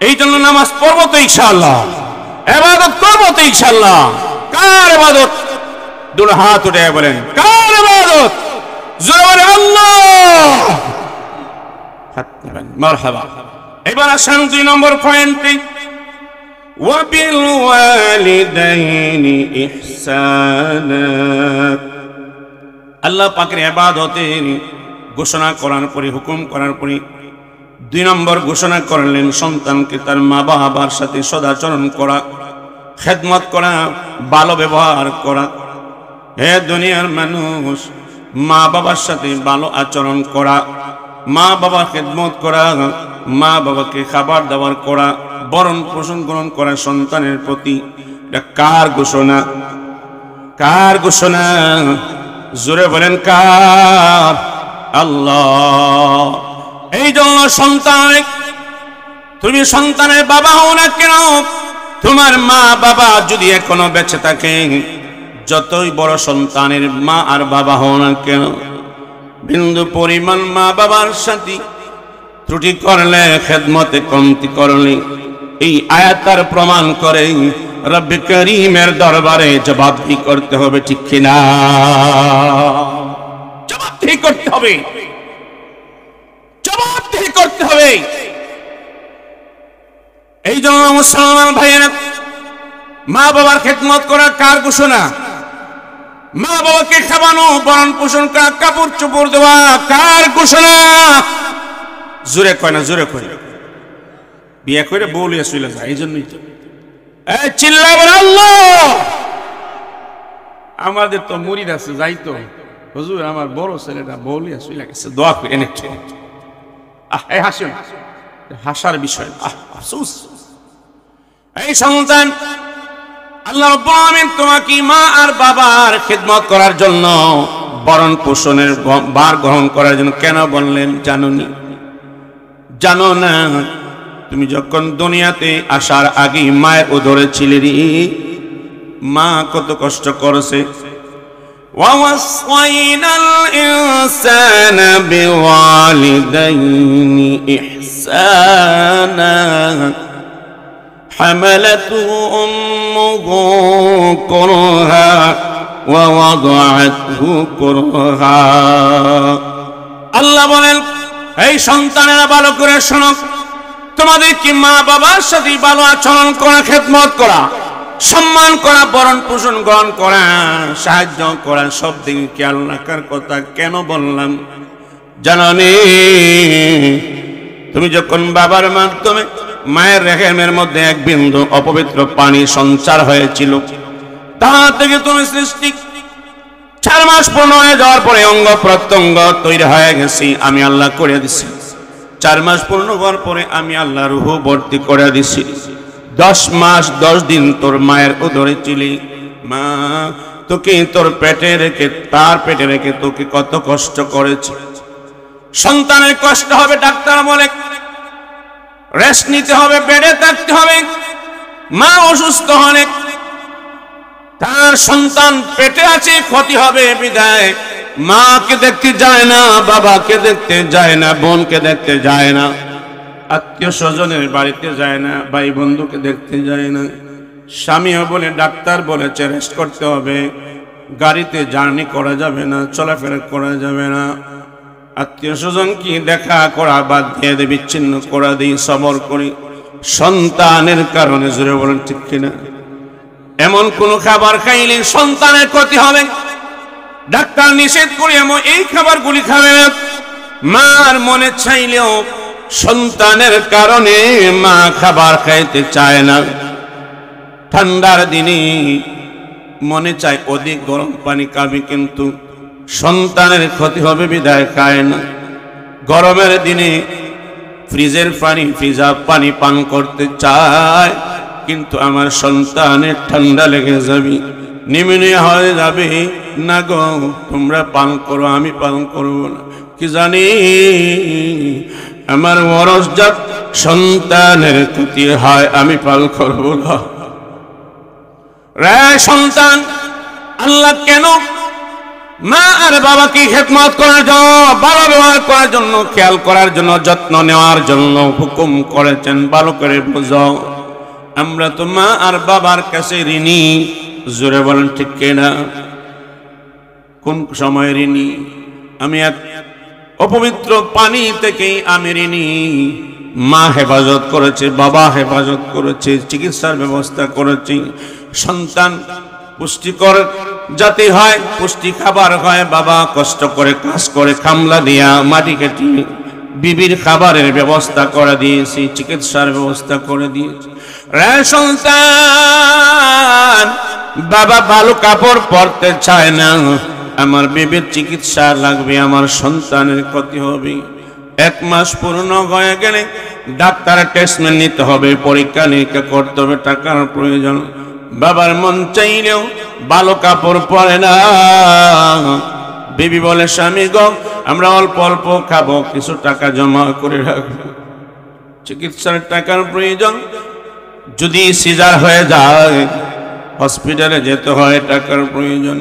এই জন্য নামাজ পড়বো তো ইনশাআল্লাহ, ইবাদত করবো তো ইনশাআল্লাহ। কার ইবাদত? দুটো হাত উঠে বলেন, কার ইবাদত? জোরে বলেন আল্লাহ। মারহাবা। এবার আসেন 2 নম্বর পয়েন্টে, ওয়াবিল ওয়ালিদাইনি ইহসানা। আল্লাহ পাকের ইবাদতের ঘোষণা করার পরে, হুকুম করার পরে 2 নম্বর ঘোষণা করলেন সন্তানকে তার মা বাবার সাথে সদাচরণ করা, খেদমত করা, ভালো ব্যবহার করা। হে দুনিয়ার মানুষ, মা বাবার সাথে ভালো আচরণ করা, মা বাবার খেদমত করা, মা বাবাকে খাবার দাবার করা, বরণ পোষণ গ্রহণ করা সন্তানের প্রতি, এটা কার ঘোষণা? কার ঘোষণা? জোরে বলেন কার? আল্লাহ। এই জন্য সন্তান, তুমি সন্তানের বাবা হও না কেন, তোমার মা বাবা যদি এখনো বেঁচে থাকে, যতই বড় সন্তানের মা আর বাবা হও না কেন, বিন্দু পরিমাণ মা বাবার সাথে ত্রুটি করলে, খেদমতে কমতি করলে, এই আয়াতার প্রমাণ করে রব্বে করিমের দরবারে জবাবদিহি করতে হবে, ঠিক কিনা? জবাবদিহি করতে হবে, জবাবদিহি করতে হবে। এই জন্য মুসলমান ভাইয়েরা, মা বাবার খেদমত করা কার ঘোষণা? মা বাবাকে খাওয়ানো, বরণ পোষণ করা, কাপড় চোপড় দেওয়া কার ঘোষণা? জোরে কয় না, জোরে কয়। বিয়ে করে বউলিয়া চলে যায়, এই জন্যই তো চিল্লা বলে আল্লাহ। আমাদের তো মুরিদ আছে, যাইতো হুজুর আমার বড় ছেলেটা বউলিয়া চলে গেছে, দোয়া করে এনে। এই হাসেন, হাসার বিষয়, আফসোস। এই সন্তান, আল্লাহ রাব্বুল আলামিন তোমাকে মা আর বাবার খেদমত করার জন্য, বরণ পোষণের ভার গ্রহণ করার জন্য কেন বললেন জানোনি? জানো না? তুমি যখন দুনিয়াতে আসার আগে মায়ের উদরে ছিলে, মা কত কষ্ট করেছে। ওয়াসাইনাল ইনসানা বিওয়ালিদাইনি ইহসানা حملته أمه كرها ووضعته كرها। আল্লাহ বলেন, এই সন্তানেরা ভালো করে শোনো, তোমাদের কি মা বাবার সাথে ভালো আচরণ করা, খেদমত করা, সম্মান করা, বরণ পোষণ গ্রহণ করা, সাহায্য করা, সব দিকে খেয়াল রাখার কথা কেন বললাম জানি? তুমি যখন বাবার মাধ্যমে মায়ের রেহেমের মধ্যে এক বিন্দু অপবিত্র পানি সঞ্চার হয়েছিল, তা থেকে তুমি সৃষ্টি 4 মাস পূর্ণ হয়ে যাওয়ার পরে অঙ্গ প্রত্যঙ্গ তৈরি হয়ে গেছি, আমি আল্লাহ করে দিছি। 4 মাস পূর্ণ হওয়ার পরে আমি আল্লাহ রূহ ভর্তি করে দিছি। 10 মাস 10 দিন তোর মায়ের উদরে ছিলি, মা তোকে তোর পেটে রেখে, তার পেটে রেখে তোকে কত কষ্ট করেছে। সন্তানের কষ্ট হবে, ডাক্তার বলে রেস্ট নিতে হবে, বেডে থাকতে হবে। মা অসুস্থ হলে, তার সন্তান পেটে আছে, ক্ষতি হবে বিদায় মাকে দেখতে যায় না, বাবাকে দেখতে যায় না, বোনকে দেখতে যায় না, আত্মীয় স্বজনের বাড়িতে যায় না, ভাই বন্ধুকে দেখতে যায় না। স্বামীও বলে, ডাক্তার বলেছে রেস্ট করতে হবে, গাড়িতে জার্নি করা যাবে না, চলাফেরা করা যাবে না। আত্মীয় স্বজন কি দেখা করা বাদ দিয়ে দেয়, বিচ্ছিন্ন করা দিই, সবর করি সন্তানের কারণে। জোরে বলেন ঠিক কিনা? এমন কোন খাবার খাইলে সন্তানের ক্ষতি হবে, ডাক্তার নিষেধ করে এমন এই খাবারগুলি খাবে না। মার মনে চাইলেও সন্তানের কারণে মা খাবার খাইতে চায় না। ঠান্ডার দিনে মনে চায় অধিক গরম পানি খাবে, কিন্তু সন্তানের ক্ষতি হবে বিদায় খায় না। গরমের দিনে ফ্রিজের পানি, ফ্রিজা পানি পান করতে চায়, কিন্তু আমার সন্তানের ঠান্ডা লেগে যাবে, নিউমোনিয়া হয়ে যাবে, না গো তোমরা পান করো, আমি পান করবো না। কি জানি আমার মরজজাত সন্তানের ক্ষতি হয়, আমি পান করবো না। রে সন্তান, আল্লাহ কেন মা আর বাবাকে খেদমত করার জন্য, ভালো ব্যবহার করার জন্য, খেয়াল করার জন্য, যত্ন নেওয়ার জন্য হুকুম করেছেন। ভালো করে বুঝো, আমরা তো মা আর বাবার কাছে ঋণী। জোরে বলেন ঠিক কিনা? কোন সময় ঋণী? আমি এক অপবিত্র পানি থেকেই আমি ঋণী। মা হেফাজত করেছে, বাবা হেফাজত করেছে, চিকিৎসার ব্যবস্থা করেছি। সন্তান পুষ্টিকর যাতে হয়, পুষ্টি খাবার হয়, বাবা কষ্ট করে কাজ করে কামলা দিয়া মাটি কেটে বিবির খাবারের ব্যবস্থা করে দিয়েছি, চিকিৎসার ব্যবস্থা করে দিয়েছি। রে সন্তান, বাবা ভালো কাপড় পরতে চায় না, আমার বিবির চিকিৎসা লাগবে, আমার সন্তানের ক্ষতি হবে। 1 মাস পূর্ণ হয়ে গেলে ডাক্তারের টেস্টমেন্ট নিতে হবে, পরীক্ষা নিরীক্ষা করতে হবে, টাকার প্রয়োজন। বাবার মন চাইলেও ভালো কাপড় পরে না। বিবি বলে, স্বামী গো, আমরা অল্প অল্প খাবো, কিছু টাকা জমা করে রাখবো, চিকিৎসার টাকার প্রয়োজন। যদি সিজার হয়ে যায়, হসপিটালে যেতে হয়, টাকার প্রয়োজন।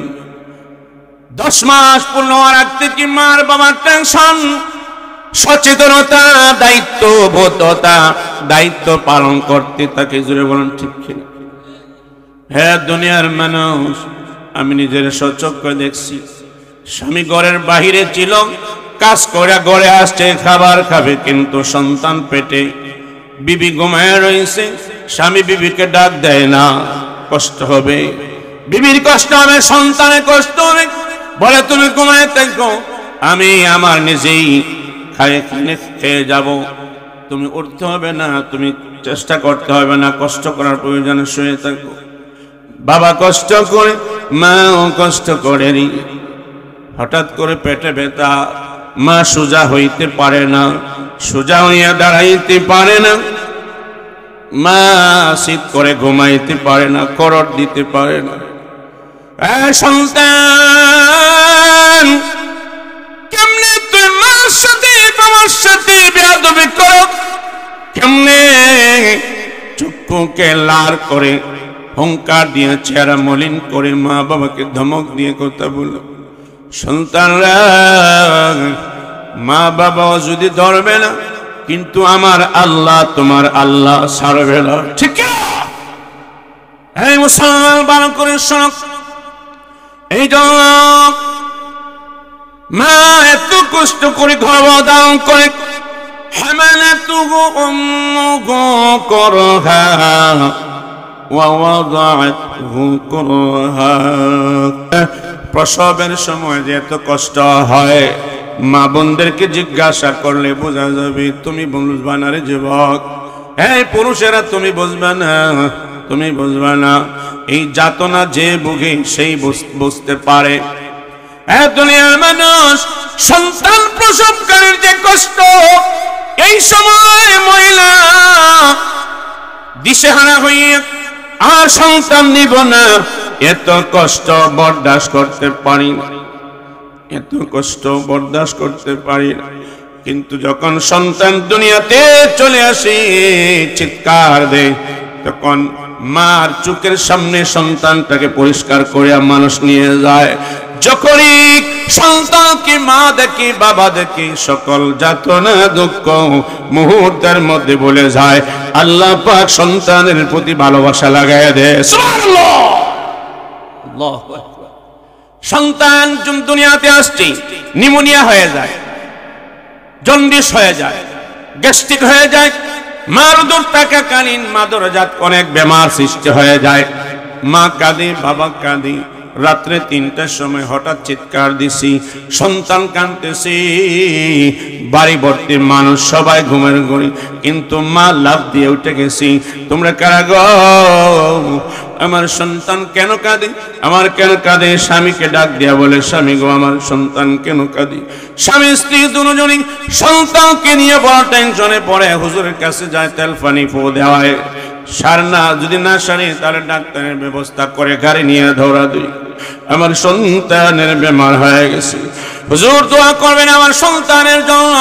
10 মাস পূর্ণ হওয়ার আগ থেকে মার বাবার টেনশন, সচেতনতা, দায়িত্ববোধতা, দায়িত্ব পালন করতে তাকে। জুড়ে বলেন ঠিক কিনা? হ্যাঁ দুনিয়ার মানুষ, আমি নিজের সচক্ষে দেখছি। স্বামী ঘরের বাহিরে ছিল, কাজ করে ঘরে আসছে, খাবার খাবে, কিন্তু সন্তান পেটে। বিবি ঘুমায় রয়েছে, স্বামী বিবিকে ডাক দেয় না, কষ্ট হবে। বিবির কষ্ট হবে, সন্তানের কষ্ট হবে, বলে তুমি ঘুমায় থাকো, আমি আমার নিজেই খেয়ে যাব, তুমি উঠতে হবে না, তুমি চেষ্টা করতে হবে না, কষ্ট করার প্রয়োজনে শুয়ে থাকো। বাবা কষ্ট করে, মাও কষ্ট করে, হঠাৎ করে পেটে ব্যথা, মা সোজা হইতে পারে না, সোজা হইয়া দাঁড়াইতে পারে না, মা শীত করে ঘুমাইতে পারে না, করট দিতে পারে না। সন্তান, কেমনে তুই মার সাথে বাবার সাথে বেয়াদবি করো? কেমনে চক্ষুকে লাল করে, হুঙ্কার দিয়ে, চেহারা মলিন করে মা বাবাকে ধমক দিয়ে কথা বলো? সন্তানরা, মা বাবাও যদি ধরবে না, কিন্তু আমার আল্লাহ, তোমার আল্লাহ ছাড়বে না। ঠিক এই মুসলমান, ভালো করে শোনো। এই জন্য মা এত কষ্ট করে গর্ভধারণ করে, হামালাতুহু উম্মুহু কুরহা ওয়া ওয়াদাআতহু কুরহা। প্রসবের সময় যে এত কষ্ট হয়, মা বোনদেরকে জিজ্ঞাসা করলে বোঝা যাবে। তুমি বুঝবা না রে যুবক, এই পুরুষেরা তুমি বুঝবা না, তুমি বুঝবা না। এই যাতনা যে ভোগে সেই বুঝতে পারে। দুনিয়ার মানুষ, সন্তান প্রসবকারীর যে কষ্ট, এই সময় মহিলা দিশেহারা হয়ে আর সন্তান নিব না, এত কষ্ট বরদাস্ত করতে পারি না, এত কষ্ট বরদাস্ত করতে পারি না। কিন্তু যখন সন্তান দুনিয়াতে চলে আসে, চিৎকার দেয়, তখন মার চোখের সামনে সন্তানটাকে পরিষ্কার করে মানুষ নিয়ে যায়। যখনই সন্তানকে মা দেখে, বাবা দেখে, সকল যাতনা দুঃখ মুহূর্তের মধ্যে বলে যায়। আল্লাহ পাক সন্তানের প্রতি ভালোবাসা লাগায় দেয়। সুবহানাল্লাহ, আল্লাহু আকবার। সন্তান দুনিয়াতে আসছে, নিউমোনিয়া হয়ে যায়, জন্ডিস হয়ে যায়, গ্যাস্ট্রিক হয়ে যায়, মার দুধ থাকাকালীন মাদরজাত অনেক বেমার সৃষ্টি হয়ে যায়। মা কাঁদে, বাবা কাঁদে। রাত্রে 3টার সময় হঠাৎ চিৎকার দিছি, সন্তান কাঁদতেছি, বাড়ি ভর্তি মানুষ, সবাই ঘুমের ঘরে, কিন্তু মা লাফ দিয়ে উঠে গেছি। তোমরা কারা গো? আমার সন্তান কেন কাঁদে, আমার কেন কাঁদে? স্বামীকে ডাক দিয়া বলে, স্বামী গো, আমার সন্তান কেন কাঁদে? স্বামী স্ত্রী দুজনই সন্তানকে নিয়ে বড় টেনশনে পড়ে, হুজুরের কাছে যায়, তেল পানি ফো দেওয়ায়, সার না, যদি না সারে তাহলে ডাক্তারের ব্যবস্থা করে গাড়ি নিয়ে দৌড়াদৌড়ি। আমার সন্তানের বেমার হয়ে গেছে, হুজুর দোয়া করবেন আমার সন্তানের জন্য,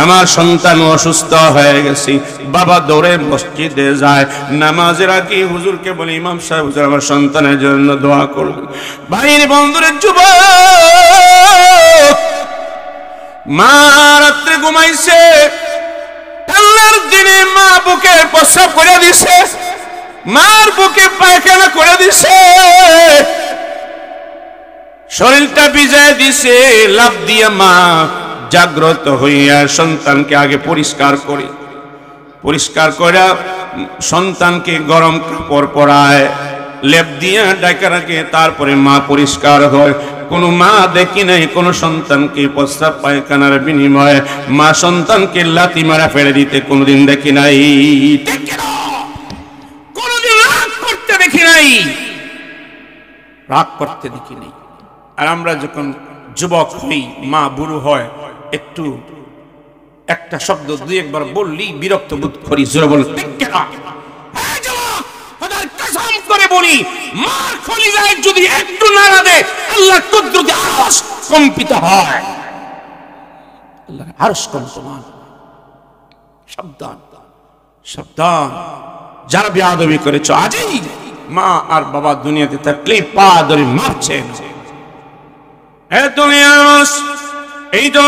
আমার সন্তান অসুস্থ হয়ে গেছে। বাবা দৌড়ে মসজিদে যায়, নামাজের আগে হুজুরকে বলে ইমাম সাহেব হুজুর আমার সন্তানের জন্য দোয়া করবেন। ভাইয়ের বন্ধুরে যুবক, মা রাত্রে ঘুমাইছে, আল্লাহর দিনে মা বুকে প্রস্রাব করে দিছে, মার বুকে পায়খানা করে দিছে, শরীরটা ভিজায় দিছে। লাফ দিয়ে মা জাগ্রত হইয়া সন্তানকে আগে পরিষ্কার করে সন্তানকে গরম কাপড় পরায়, লেপ দিয়ে ডাকা রাখে, তারপরে মা পরিষ্কার হয়। কোন মা দেখি নাই কোন সন্তানকে প্রস্রাব পায়খানার বিনিময়ে মা সন্তানকে লাথি মারা ফেলে দিতে কোনদিন দেখি নাই, কোনদিন রাগ করতে দেখি নাই, রাগ করতে দেখি নাই। আর আমরা যখন যুবক হই, মা বুড়ো হয়, একটু একটা শব্দ দুই একবার বললি বিরক্ত বোধ করি। জোরে বল ঠিক কিনা? কসম করে বলি, মার খলিজায় যদি একটু নাড়া দেয় আল্লাহর কুদরতে আরশ কম্পিত হয়, আল্লাহর আরশ কম্পমান। সাবধান সাবধান, যারা বেয়াদবি করেছো আজই মা আর বাবা দুনিয়াতে থাকলে পা ধরে মারছেন। এই তো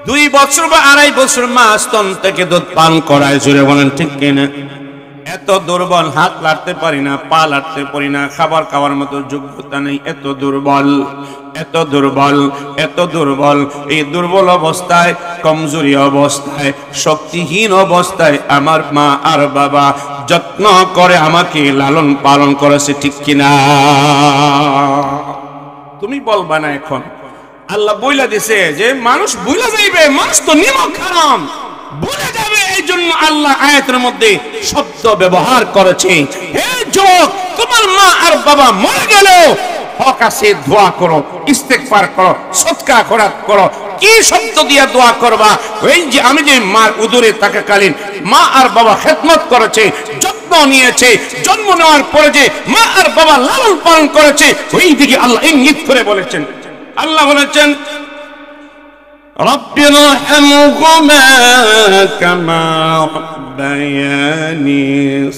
2 বছর বা 2.5 বছর মা স্তন থেকে দুধ পান করায়। জোরে বলেন ঠিক কিনা? এত দুর্বল, হাত লাড়তে পারি না, পা লাড়তে পারি না, খাবার খাওয়ার মতো যোগ্যতা নেই, এত দুর্বল, এত দুর্বল, এত দুর্বল। এই দুর্বল অবস্থায়, কমজোরি অবস্থায়, শক্তিহীন অবস্থায় আমার মা আর বাবা যত্ন করে আমাকে লালন পালন করেছে, ঠিক কিনা? তুমি বলবা না এখন আল্লাহ বইলা দিছে যে মানুষ ভুলে যাইবে, মানুষ তো নিমক হারাম, ভুলে যাবে। এই জন্য আল্লাহ আয়াতের মধ্যে শব্দ ব্যবহার করেছে, হে যুবক, তোমার মা আর বাবা মরে গেলেও হক আছে, দোয়া করো, ইস্তেগফার করো, সদকা খয়রাত করো। কি শব্দ দিয়ে দোয়া করবা? ওই যে আমি যে মার উদরে থাকাকালীন মা আর বাবা খেদমত করেছে, যত্ন নিয়েছে, জন্ম নেওয়ার পরে যে মা আর বাবা লালন পালন করেছে, ওই দিকে আল্লাহ ইঙ্গিত করে বলেছেন। আল্লাহ বলেছেন রব্বিরহামহুমা কামা রাব্বায়ানি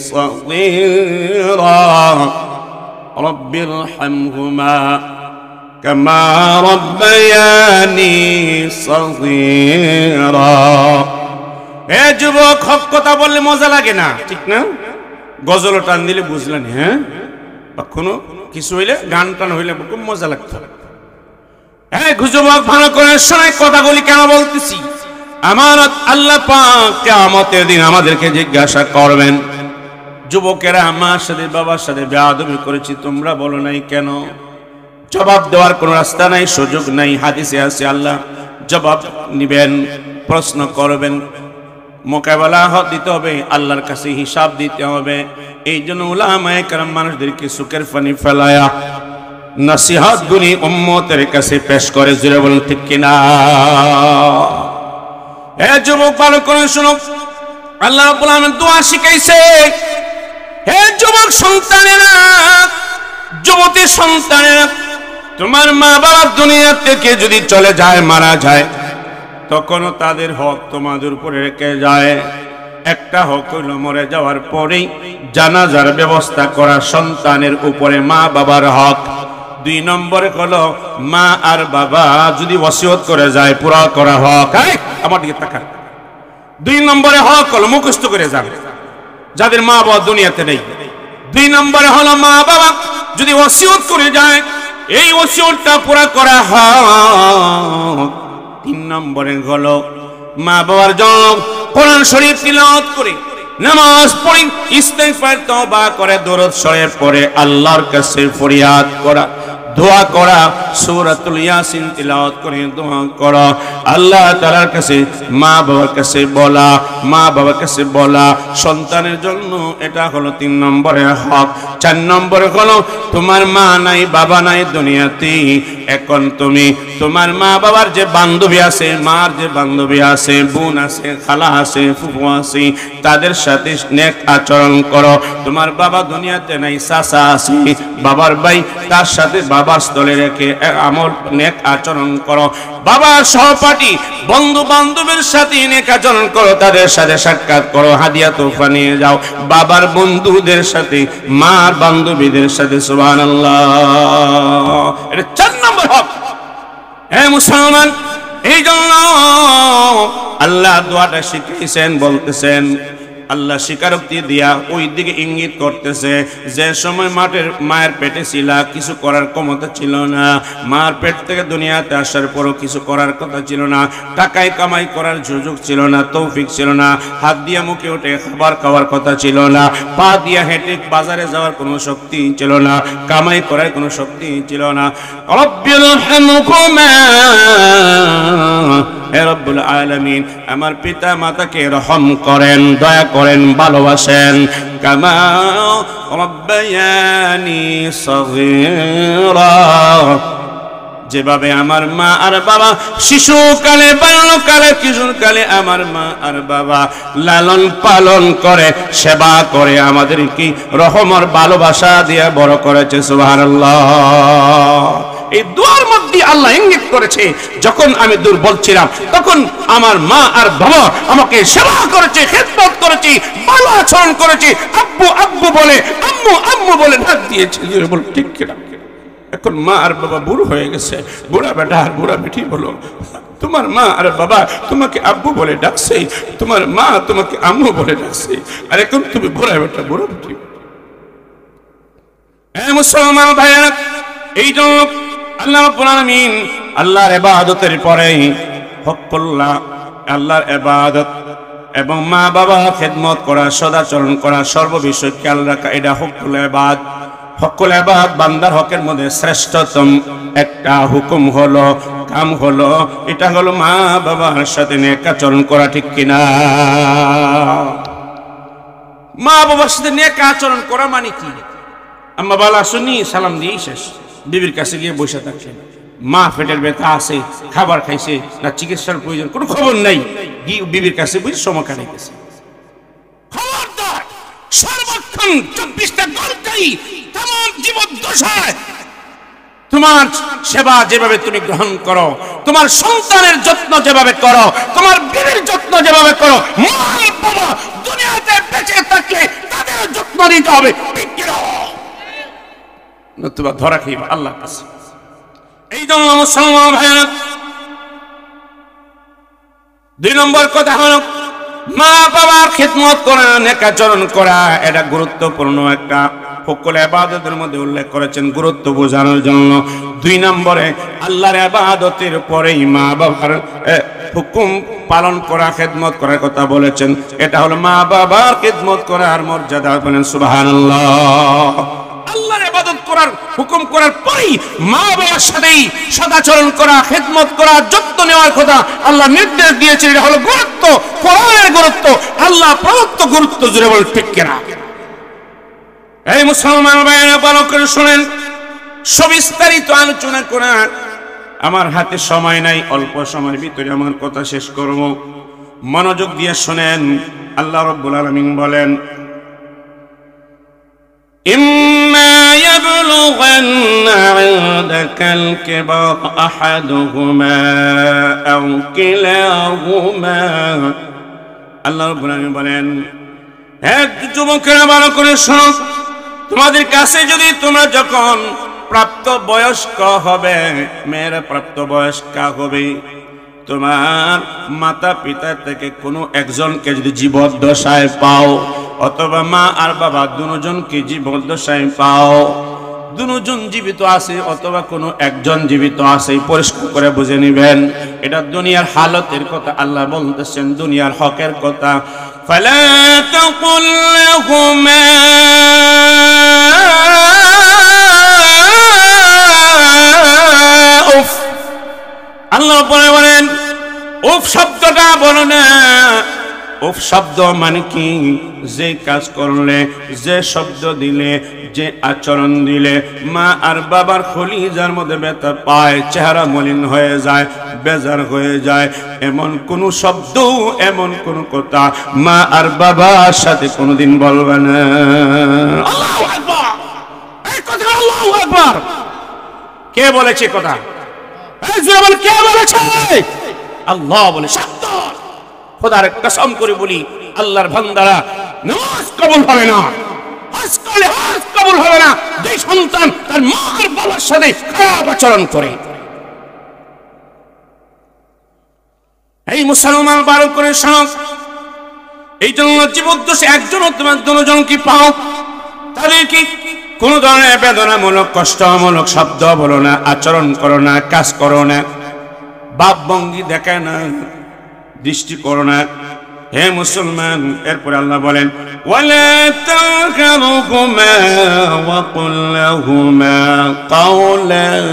সগীরা, রব্বিরহামহুমা কামা রাব্বায়ানি সগীরা। হে যুবক, হক কথা বললে মজা লাগে না, ঠিক না? গজল টান দিলে বুঝলেন, হ্যাঁ, বা কোনো কিছু হইলে গান টান হইলে খুব মজা লাগতো। যুবক, ভালো করে শোনে কথাগুলি কেন বলতেছি। আমার আল্লাহ পাক কিয়ামতের দিন আমাদেরকে জিজ্ঞাসা করবেন, যুবকেরা আমার সাথে বাবার সাথে বেয়াদবি করেছি, তোমরা বলো নাই কেন? জবাব দেওয়ার কোনো রাস্তা নাই, সুযোগ নাই। হাদিসে আছে আল্লাহ জবাব নিবেন, প্রশ্ন করবেন, মোকাবেলা দিতে হবে, আল্লাহর কাছে হিসাব দিতে হবে। এই জন্য উলামায়ে কেরাম মানুষদেরকে সুখের পানি ফেলায়া নসিহত গুনি উম্মতের কাছে পেশ করে। জোরে বলুন ঠিক কিনা? হে যুবক, ভালো করে শুনো, আল্লাহ রাব্বুল আলামিন দোয়া শিখাইছে। হে যুবক সন্তানেরা, যুবতী সন্তানেরা, তোমার মা বাবা দুনিয়া থেকে যদি চলে যায়, মারা যায়, তখনও তাদের হক তোমাদের উপরে রেখে যায়। একটা হক হইল মরে যাওয়ার পরেই জানাজার ব্যবস্থা করা, সন্তানের উপরে মা বাবার হক। 2 নম্বরে হলো মা আর বাবা যদি ওসিয়ত করে যায়, পুরা করা হক। আমার দিকে তাকান। 2 নম্বরে হক হলো মুখস্থ করে যাবে যাদের মা বাবা দুনিয়াতে নেই। 2 নম্বরে হলো মা বাবা যদি ওসিয়ত করে যায়, এই ওসিয়তটা পুরা করা হক। 3 নম্বরে হলো মা বাবার জন্য কোরআন শরীফ তিলাওয়াত করে, নামাজ পড়ে, ইস্তেগফার তওবা করে, দরুদ শরীফ পড়ে আল্লাহর কাছে ফরিয়াদ করা, দোয়া করা, সূরাতুল ইয়াসিন তিলাওয়াত করে দোয়া করা, আল্লাহ তাআলার কাছে মা বাবার কাছে বলা, মা বাবার কাছে বলা সন্তানের জন্য। এটা হলো 3 নম্বরের হক। 4 নম্বরে হলো তোমার মা নাই বাবা নাই দুনিয়াতে, এখন তুমি তোমার মা বাবার যে বান্ধবী আছে, মার যে বান্ধবী আছে, বোন আছে, খালা আছে, ফুফু আছে, তাদের সাথে নেক আচরণ করো। তোমার বাবা দুনিয়াতে নাই, চাচা আছে, বাবার ভাই, তার সাথে বাবার স্থলে রেখে আমল নেক আচরণ করো। বাবার সহপাঠী বন্ধু বান্ধবের সাথে নেক আচরণ করো, তাদের সাথে সাক্ষাৎ করো, হাদিয়া তোফা নিয়ে যাও। বাবার বন্ধুদের সাথে, মার বান্ধবীদের সাথে। সুবহানাল্লাহ, এটা 4 নম্বর হক। হে মুসলমান, এই জন্য আল্লাহ দোয়াটা শিখিয়েছেন, বলতেছেন, আল্লাহ স্বীকারোক্তি দিয়া ওই দিকে ইঙ্গিত করতেছে, যে সময় মায়ের পেটে ছিল, কিছু করার ক্ষমতা ছিল না, মার পেট থেকে দুনিয়াতে আসার পরও কিছু করার কথা ছিল না, টাকায় কামাই করার সুযোগ ছিল না, তৌফিক ছিল না, হাত দিয়া মুখে উঠে খাবার খাওয়ার কথা ছিল না, পা দিয়া হেঁটে বাজারে যাওয়ার কোনো শক্তি ছিল না, কামাই করার কোনো শক্তি ছিল না। রব্বিল হামকুমা, হে রব্বুল আলামিন, আমার পিতা মাতাকে রহম করেন, দয়া করেন, ভালোবাসেন। কামা রব্বায়ানি সগীরা, যেভাবে আমার মা আর বাবা শিশুকালে, বাল্যকালে, কিশোরকালে আমার মা আর বাবা লালন পালন করে, সেবা করে, আমাদের কি রহমর ভালোবাসা দিয়ে বড় করেছে। সুবহানাল্লাহ। এই দুয়ার মধ্যে আল্লাহ ইঙ্গিত করেছে, যখন আমি দুর্বল ছিলাম তখন আমার মা আর বাবা আমাকে সেবা করেছে, খেদমত করেছে, ভালো আচরণ করেছে, আব্বু আব্বু বলে, আম্মু আম্মু বলে ডাক দিয়েছে। বল ঠিক কিনা? এখন মা আর বাবা বুড়ো হয়ে গেছে, বুড়া বেটা আর বুড়া বেটি বলো, তোমার মা আর বাবা তোমাকে আব্বু বলে ডাকছে, তোমার মা তোমাকে আম্মু বলে ডাকছে, আর এখন তুমি বুড়া বেটা বুড়া বেটি। হ্যাঁ মুসলমান ভাইয়েরা, এই জন্য আল্লাহ রাব্বুল আলামিন আল্লাহর ইবাদতের পরেই হকুল্লাহ, আল্লাহর ইবাদত এবং মা বাবা খেদমত করা, সদাচরণ করা, সর্ববিষয় খেয়াল রাখা, এটা হকুল ইবাদ। হকুল ইবাদ বান্দার হকের মধ্যে শ্রেষ্ঠতম একটা হুকুম হলো, কাম হলো, এটা হলো মা বাবার সাথে নেক আচরণ করা। ঠিক কিনা? মা বাবার সাথে নেক আচরণ করা মানে কি? আম্মা বালা শুনি সালাম দিয়েই শেষ, বিবির কাছে গিয়ে বসে থাকছে, মা পেটের ব্যথা আছে, খাবার খাইছে না, চিকিৎসার প্রয়োজন, কোনো খবর নাই, গিয়ে বিবির কাছে বুঝে সময় কাটাইতেছে। খবরদার, সর্বক্ষণ 24টা ঘন্টাই तमाम জীবদ্দশায় তোমার সেবা যেভাবে তুমি গ্রহণ করো, তোমার সন্তানের যত্ন যেভাবে করো, তোমার বিবির যত্ন যেভাবে করো, মা বাবা দুনিয়াতে বেঁচে থাকলে তাদের যত্ন নিতে হবে। নতুবা ধরা খাইবা আল্লাহর কাছে। এই জন্য মুসলমান ভাইরা, 2 নম্বর কথা হলো মা বাবার খেদমত করা, নেক আচরণ করা, এটা গুরুত্বপূর্ণ একটা হকুল ইবাদতের মধ্যে উল্লেখ করেছেন, গুরুত্ব বোঝানোর জন্য। 2 নম্বরে আল্লাহর ইবাদতের পরেই মা বাবার হুকুম পালন করা, খেদমত করার কথা বলেছেন। এটা হলো মা বাবার খেদমত করার মর্যাদা। বলেন সুবহানাল্লাহ। আল্লাহর ইবাদত করার হুকুম করার পরেই মা বাবার সাথেই সদাচরণ করা, খেদমত করা, যত্ন নেওয়ার কথা আল্লাহ নির্দেশ দিয়েছেন। এটা হলো গুরুত্ব, কোরআনের গুরুত্ব, আল্লাহ প্রদত্ত গুরুত্ব। জুড়ে বল ঠিক কিনা? এই মুসলমান ভাইয়েরা ভালো করে শুনেন, সবিস্তারিত আলোচনা করা আমার হাতে সময় নাই, অল্প সময়ের ভিতরে আমার কথা শেষ করব। মনোযোগ দিয়ে শুনেন। আল্লাহ রাব্বুল আলামিন বলেন, ইম্মা ইয়াবলুগান্না ইনদাকাল কিবার আহাদুহুমা আও কিলাহুমা। আল্লাহ রাব্বুল আলামিন বলেন, হে যুবকেরা ভালো করে শোনো, তোমাদের কাছে যদি তোমরা যখন প্রাপ্ত বয়স্ক হবে, মেয়েরা প্রাপ্ত বয়স্কা হবে, তোমার মাতা পিতা থেকে কোনো একজনকে যদি জীবদ্দশায় পাও, অথবা মা আর বাবা দুজনকে জীবদ্দশায় পাও, দুজন জীবিত আছে অথবা কোনো একজন জীবিত আছে, পরিষ্কার করে বুঝে নেবেন। এটা দুনিয়ার হালতের কথা আল্লাহ বলতেছেন, দুনিয়ার হকের কথা। ফালা তাকুল লাহুমা উফ। আল্লাহ বলেন উফ শব্দটা বলো না, উফ শব্দ মানে কি? যে কাজ করলে, যে শব্দ দিলে, যে আচরণ দিলে মা আর বাবার কলিজার মধ্যে ব্যথা পায়, চেহারা মলিন হয়ে যায়, বেজার হয়ে যায়, এমন কোন শব্দ, এমন কোন কথা মা আর বাবার সাথে কোনোদিন বলবে না। আল্লাহু আকবার! এই কথা আল্লাহু আকবার! কে বলেছে কথা? এই জোরে বল, কে বলেছে? আল্লাহ বলে। সত্য খোদার কসম করে বলি, আল্লাহর বান্দারা নামাজ কবুল হবে না, হজ করলে হজ কবুল হবে না যে সন্তান তার মা আর বাবার সাথে খারাপ আচরণ করে। এই মুসলমান বারো করে শোনো, এই জন্য জীবদ্দশে একজন অথবা দুজন কি পাও, তাদেরকে কোন ধরনের বেদনামূলক কষ্টমূলক শব্দ বলো না, আচরণ করো না, কাজ করো না, বাপ ভঙ্গি দেখায় না, দৃষ্টি করো না। হে মুসলমান, এরপরে আল্লাহ বলেন ওয়ালা তানহারহুমা ওয়া কুল লাহুমা কাওলান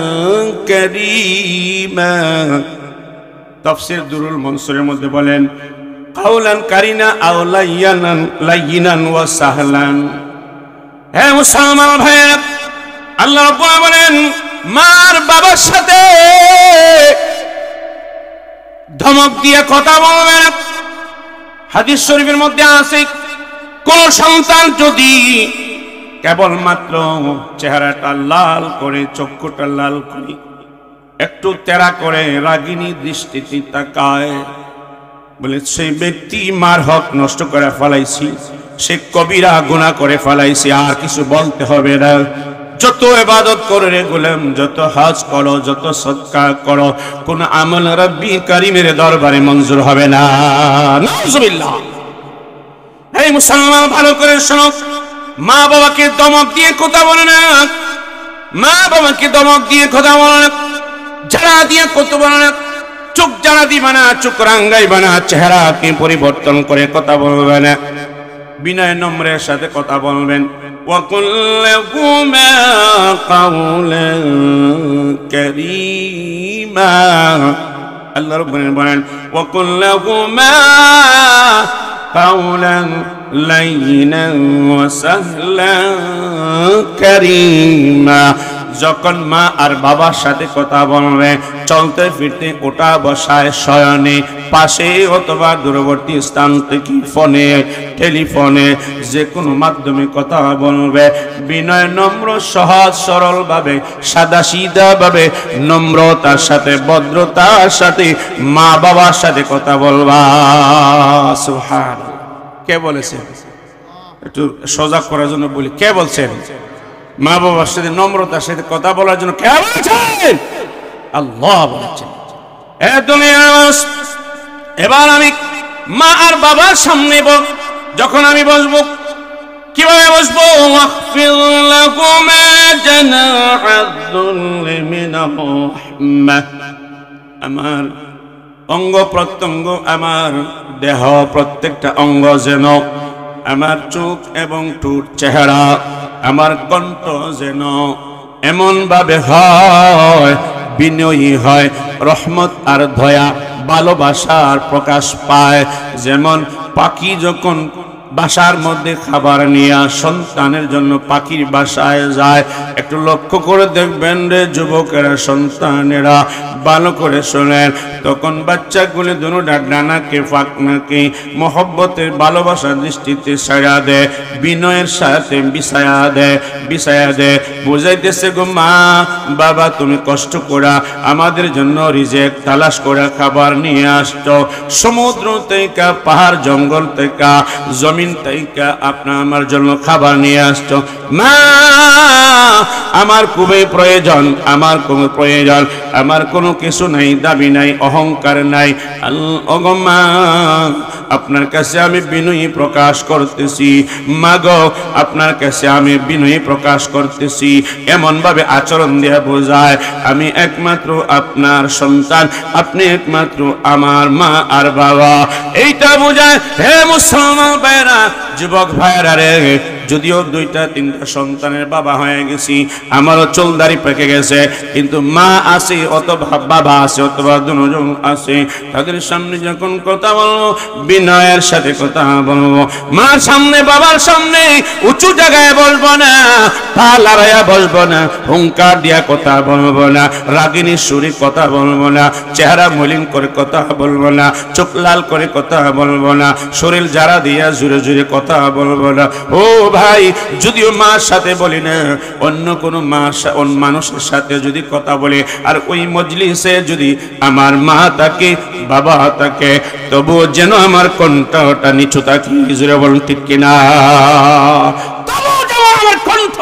কারীমা। তাফসীর দুরুল মনসুরের মধ্যে বলেন কাওলান কারিনা আও লাইয়িনান ওয়া সাহলান। হে মুসলমান ভাইরা, আল্লাহ রাব্বুল বলেন মার বাবার সাথে ধমক দিয়ে কথা বলবে না। হাদিস শরীফের মধ্যে আছে, কোন সন্তান যদি কেবলমাত্র চেহারাটা লাল করে, চক্ষুটা লাল করে, একটু তেরা করে রাগিনী দৃষ্টিতে তাকায়, বলে সেই ব্যক্তি মার হক নষ্ট করে ফেলাইছি, সে কবিরা গুনাহ করে ফেলাইছি, আর কিছু বলতে হবে না। যত ইবাদত করো রে গোলাম, যত হজ করো, যত সদকা করো, কোন আমল রব্বি কারীমের দরবারে মঞ্জুর হবে না। নাউজুবিল্লাহ। এই মুসলমান ভালো করে শোনো, মা বাবাকে ধমক দিয়ে কথা বলে না, মা বাবাকে ধমক দিয়ে কথা বলে না, যারা দিয়ে কথা বলে না, চোখ যারা দিবা না, চোখ রাঙ্গাইবা না, চেহারাকে পরিবর্তন করে কথা বলবে না, বিনয় নম্রের সাথে কথা বলবেন। وَقُلْ لَهُمَا قَوْلًا كَرِيمًا। আল্লাহ রাব্বুল বলেন وَقُلْ لَهُمَا قَوْلًا لَيِّنًا وَسَهْلًا كَرِيمًا। যখন মা আর বাবার সাথে কথা বলবে, চলতে ফিরতে, ওঠা বসায়, শয়নে, পাশে অথবা দূরবর্তী স্থান থেকে ফোনে, টেলিফোনে, যে কোনো মাধ্যমে কথা বলবে, বিনয় নম্র সহজ সরল ভাবে, সাদা সিধা ভাবে, নম্রতার সাথে, ভদ্রতার সাথে মা বাবার সাথে কথা বলবা। সুবহানাল্লাহ। কে বলেছে? একটু সজাগ করার জন্য বলি, কে বলছেন? মা বাবার সাথে নম্রতার সাথে কথা বলার জন্য কে বলেছেন? আল্লাহ বলেছেন। এবার আমি মা আর বাবার সামনে যখন আমি বসবো, কিভাবে বসবো? ওয়াখফির লাহুমা জানাহাদ-দুল্লি মিনার রাহমাহ। আমার অঙ্গ প্রত্যঙ্গ, আমার দেহ প্রত্যেকটা অঙ্গ যেন, আমার চোখ এবং ঠোঁট, চেহারা, আমার কণ্ঠ যেন এমন ভাবে হয়, বিনয়ী হয়, রহমত আর দয়া, ভালোবাসার প্রকাশ পায়। যেমন পাখি যখন বাসার মধ্যে খাবার নিয়ে সন্তানের জন্য পাখির বাসায় যায়, একটু লক্ষ্য করে দেখবেন রে যুবকেরা, সন্তানেরা, ভালো করে শোনেন, তখন বাচ্চাগুলো দুটা ডানাকে ফাঁকনাকে মহব্বতের ভালোবাসার দৃষ্টিতে ছায়া দেয়, বিনয়ের সাথে বিছায়া দেয়, বুঝাইতেছে গো মা বাবা, তুমি কষ্ট করা আমাদের জন্য রিজেক তালাশ করে খাবার নিয়ে আসছো, সমুদ্র থেকে, পাহাড় জঙ্গল থেকে, জমিন থেকে আপনার আমার জন্য খাবার নিয়ে আসছো। মা আমার খুবই প্রয়োজন, আমার কোনো প্রয়োজন, আমার কোনো কিছু নাই, দাবি নাই, অহংকার নাই। ওগো মা, আপনার কাছে আমি বিনয়ী প্রকাশ করতেছি। মা গো, আপনার কাছে আমি বিনয়ী প্রকাশ করতেছি। এমন ভাবে আচরণ দিয়ে বোঝায় আমি একমাত্র আপনার সন্তান, আপনি একমাত্র আমার মা আর বাবা। এইটা বোঝায়। হে মুসলমান ভাইরা, যুবক ভাইরা রে, যদিও 2-3টা সন্তানের বাবা হয়ে গেছি, আমারও চুল দাড়ি পেকে গেছে, কিন্তু মা আছে অথবা বাবা আছে অথবা দুজন আছে, তাদের সামনে যখন কথা বলবো বিনয়ের সাথে কথা বলবো। মার সামনে বাবার সামনে উঁচু জায়গায় বলবো না, পা লড়াইয়া বসবো না, হুঙ্কার দিয়া কথা বলবো না, রাগিনী সুরে কথা বলবো না, চেহারা মলিন করে কথা বলবো না, চোখ লাল করে কথা বলবো না, শরীর যারা দিয়া জুড়ে জুড়ে কথা বলবো না। ও ভাই, যদিও মার সাথে বলি না, অন্য কোনো মানুষের সাথে যদি কথা বলে আর ওই মজলিসে যদি আমার মা থাকে বাবা থাকে, তবুও যেন আমার কণ্ঠটা নিচু থাকে। জুড়ে বলুন ঠিক কিনা? তবুও যেন আমার কণ্ঠ,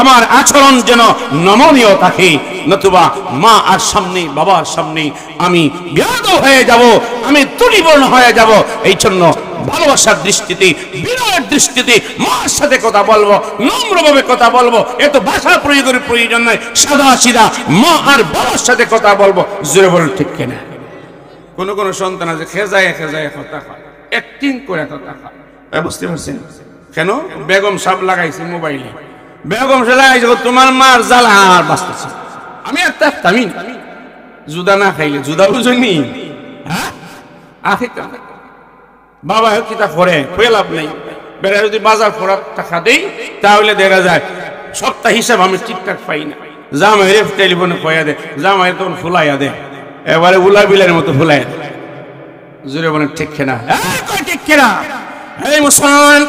আমার আচরণ যেন নমনীয় থাকে, নতুবা মা আর সামনে বাবার সামনে আমি বেয়াদব হয়ে যাব, আমি ত্রুটিপূর্ণ হয়ে যাব। এই জন্য ভালোবাসার দৃষ্টিতে, বিনয়ের দৃষ্টিতে মার সাথে কথা বলবো, নম্রভাবে কথা বলবো, এত ভাষা প্রয়োগের প্রয়োজন নয়, সাদা সিধা মা আর বাবার সাথে কথা বলবো। জোরে বলুন ঠিক কিনা? কোন কোন সন্তান আছে খেজায় খেজায় কথা কয়, অ্যাক্টিং করে কথা কয়, বুঝতে পারছেন? কেন? বেগম সাহেব লাগাইছে মোবাইলে, বেগম সাহেব লাগাইছে তোমার মার জ্বালা আর বাঁচতেছে। আমি আর থাকতামই না, জুদা না খাইলে, জুদা বুঝুনি? হ্যাঁ, আখে বাবা কিতা করে লাভ নেই। বেড়া যদি বাজার করার টাকা দেই তাহলে দেখা যায় সপ্তাহ হিসাব আমি ঠিকঠাক পাই না। জামাই টেলিফোনে কয়া দে, জামাই তখন ফুলাইয়া দে, এবারে উলা বিলার মতো ফুলাইয়া দে। জোরে বলেন ঠিক কিনা? ঠিক কিনা? এই মুসলমান,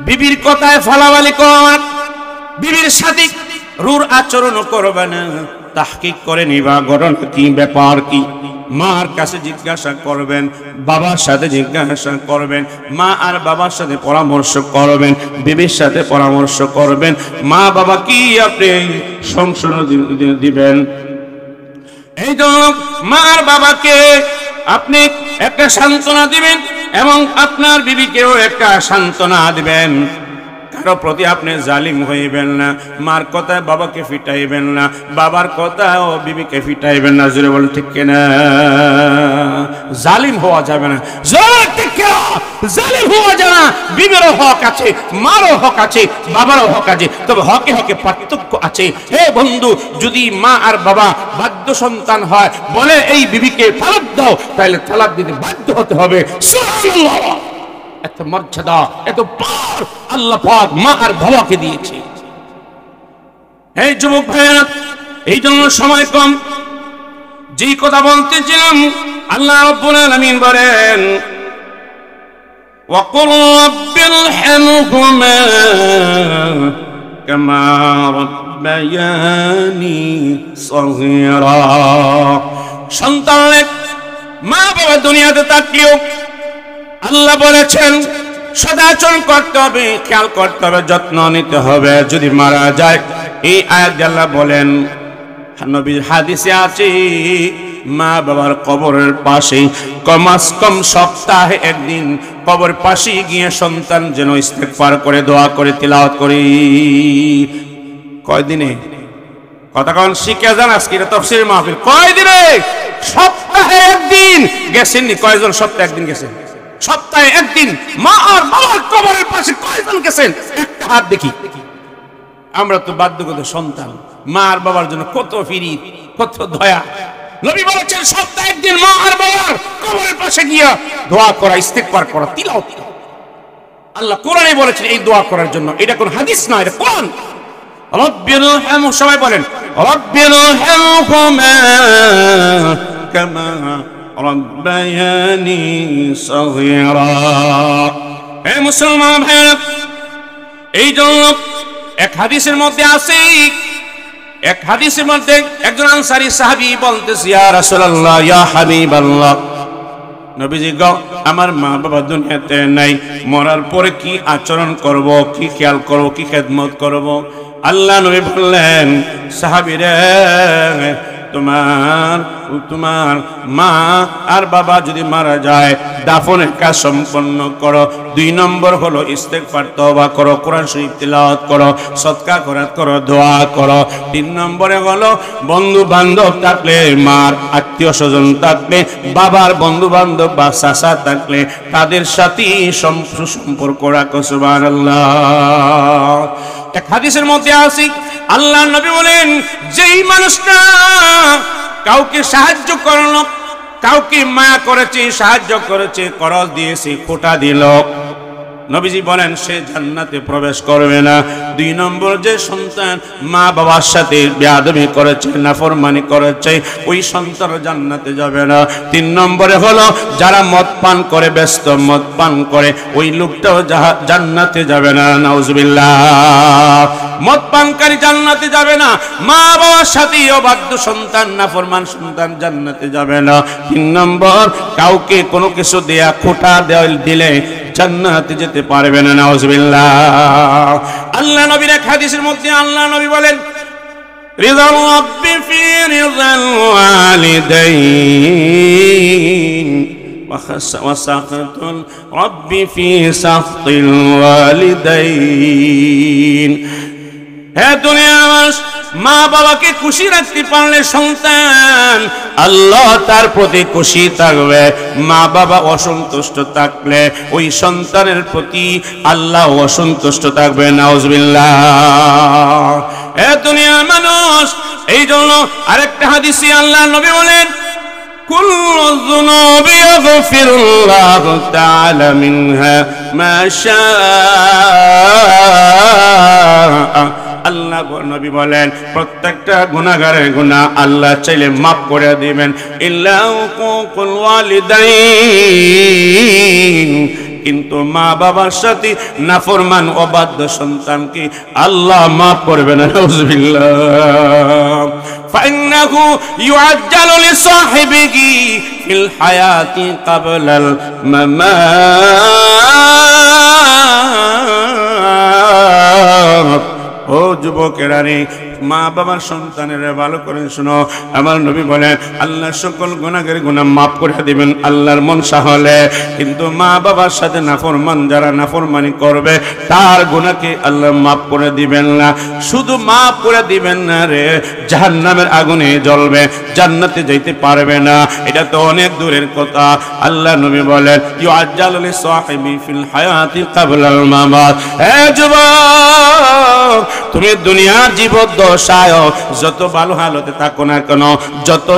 বিবির কথায় ফালাবালি কর, বিবির সাথে রুর আচরণ করবে না, তাহকিক করে নিবা ঘটনা কি, ব্যাপার কি। মার কাছে জিজ্ঞাসা করবেন, বাবার সাথে জিজ্ঞাসা করবেন, মা আর বাবার সাথে পরামর্শ করবেন, বিবির সাথে পরামর্শ করবেন। মা বাবা কি আপনি সংশোধন দিবেন। এই জন্য মা আর বাবাকে আপনি একটা সান্ত্বনা দিবেন এবং আপনার বিবিকেও একটা সান্ত্বনা দিবেন। কারো প্রতি আপনি জালিম হইবেন না, মার কথায় বাবাকে ফিটাইবেন না, বাবার কথায় ও বিবিকে ফিটাইবেন না। জোরে বলেন ঠিক কিনা? জালিম হওয়া যাবে না। জোরে ঠিক কিনা? জালিম হওয়া যাবে না। বিবিরও হক আছে, মারও হক আছে, বাবারও হক আছে, তবে হকে হকে পার্থক্য আছে। হে বন্ধু, যদি মা আর বাবা বাধ্য সন্তান হয়, বলে এই বিবিকে তালাক দাও, তাহলে তালাক দিতে বাধ্য হতে হবে। সুবহানাল্লাহ! এত মর্যাদা, এত পার আল্লাহ পাক মা আর বাবাকে দিয়েছে। এই যুবক ভাইরা, এই জন্য সময় কম, যেই কথা বলতেছিলাম, আল্লাহ রাব্বুল আলামিন বলেন, ওয়াকুল রাব্বিল হামহুমা কামা রাব্বায়ানি সগীরা। সন্তানের মা বাবা দুনিয়াতে তাকিও, আল্লাহ বলেছেন সদাচরণ করতে হবে, খেয়াল করতে হবে, যত্ন নিতে হবে। যদি মারা যায়, এই আয়াত আল্লাহ বলেন, নবীর হাদিসে আছে, মা বাবার কবরের পাশে কমাস কম সপ্তাহে একদিন কবর পাশে গিয়ে সন্তান যেন ইস্তেগফার করে, দোয়া করে, তিলাওয়াত করে। কয়দিনে? কথা কন শিখে যান। আজকে তাফসীর মাহফিল কয়দিনে? সপ্তাহে একদিন। গেছেন নি কয়জন সপ্তাহে একদিন গেছেন? সপ্তাহে একদিন মা আর বাবার কবরের পাশে কয়জন গেছেন? একটা হাত দেখি। আমরা তো বাধ্যগত সন্তান, মা আর বাবার জন্য কত ফিরিত, কত দয়া। নবী বলেছেন সপ্তাহে একদিন মা আর বাবার কবরের পাশে গিয়া দোয়া করা, ইস্তেগফার করা, তিলাওয়াত করা। আল্লাহ কোরআনে বলেছেন এই দোয়া করার জন্য। এটা কোন হাদিস না, এটা কোরআন। রব্বিল হামহু, সবাই বলেন রব্বিল হামহুমা কামা রব্বায়ানি সগীরা। হে মুসলমান ভাইরা, এই জন্য এক হাদিসের মধ্যে আছে, এক হাদিসের মধ্যে একজন আনসারী সাহাবী বলতেছে, ইয়া রাসূলুল্লাহ, ইয়া হাবিবাল্লাহ, নবীজি গো, আমার মা বাবা দুনিয়াতে নাই, মরার পরে কি আচরণ করব, কি খেয়াল করব, কি খেদমত করব? আল্লাহ নবী বললেন, সাহাবীরে তোমার মা আর বাবা যদি মারা যায় দাফনের কাজ সম্পন্ন করো। 2 নম্বর হলো ইস্তেগফার তওবা করো, কোরআন শরীফ তিলাওয়াত করো, সদকা খয়রাত করো, দোয়া করো। 3 নম্বরে হলো বন্ধু বান্ধব থাকলে, মার আত্মীয় স্বজন থাকলে, বাবার বন্ধু বান্ধব বা চাচা থাকলে তাদের সাথে সম্পর্ক রাখো। সুবহানাল্লাহ। এক হাদিসের মধ্যে আছে আল্লাহর নবী বলেন, যেই মানুষটা কাউকে সাহায্য করলো, কাউকে মায়া করেছে, সাহায্য করেছে, খরচ দিয়েছে, খোটা দিল, নবীজি বলেন সে জান্নাতে প্রবেশ করবে না। 2 নম্বর, যে সন্তান মা বাবার সাথে বেয়াদবি করেছে, নাফরমানি করেছে, ওই সন্তান জান্নাতে যাবে না। 3 নম্বরে হলো যারা মদ পান করে, ব্যস্ত মদ পান করে, ওই লোকটাও জান্নাতে যাবে না। নাউজুবিল্লাহ। মদ পানকারী জান্নাতে যাবে না। মা বাবার সাথে অবাধ্য সন্তান, নাফরমান সন্তান জান্নাতে যাবে না। 3 নম্বর, কাউকে কোনো কিছু দেয়া, খোটা দিলে জান্নাতে যেতে পারবে না। নাউজুবিল্লাহ। আল্লাহ নবীর এক হাদিসের মধ্যে আল্লাহ নবী বলেন, রিযাল রাব্বি ফি রিযাল ওয়ালিদাইন ওয়া সাখাতুল রাব্বি ফি সাখাতিল ওয়ালিদাইন। হে দুনিয়ার মানুষ, মা বাবাকে খুশি রাখতে পারলে সন্তান আল্লাহ তার প্রতি খুশি থাকবে। মা বাবা অসন্তুষ্ট থাকলে ওই সন্তানের প্রতি আল্লাহ অসন্তুষ্ট থাকবে। নাউজুবিল্লাহ। হে দুনিয়ার মানুষ, এই জন্য আরেকটা হাদিসে আল্লাহ নবী বলেন, কুল্লু যুনুবি ইয়াগফিরুল্লাহু তাআলা মিনহা মা শাআ। আল্লাহ নবী বলেন, প্রত্যেকটা গুনাহগারের গুনাহ আল্লাহ চাইলে মাফ করে দিবেন, ইল্লা উকুকুল ওয়ালিদাইন। কিন্তু মা বাবার সাথে নাফরমান অবাধ্য সন্তানকে আল্লাহ মাফ করবে না। নাউজুবিল্লাহ। ফাইন্নাহু ইউআজ্জালু লিসাহিবিহি ফিল হায়াতি ক্বাবলাল মামাত। ও যুবকেরা রে, মা বাবার সন্তানের ভালো করে শোনো। আমার নবী বলেন, আল্লাহ সকল গুনাহগারের গুনাহ মাফ করে দিবেন আল্লাহর মনসা হলে। কিন্তু মা বাবার সাথে নাফরমান যারা নাফরমানি করবে তার গুনাহকে আল্লাহ মাফ করে দিবেন না। শুধু মাফ করে দিবেন না রে, জাহান্নামের আগুনে জ্বলবে, জান্নাতে যাইতে পারবে না। এটা তো অনেক দূরের কথা। আল্লাহ নবী বলেন, ইউআজ্জালু লিসাহিবি ফিল হায়াতি ক্বাবলাল মামাত। হে যুবক, তুমি দুনিয়ার জীবদ্দশায় যত ভালো হালতে থাকো না কেন, যত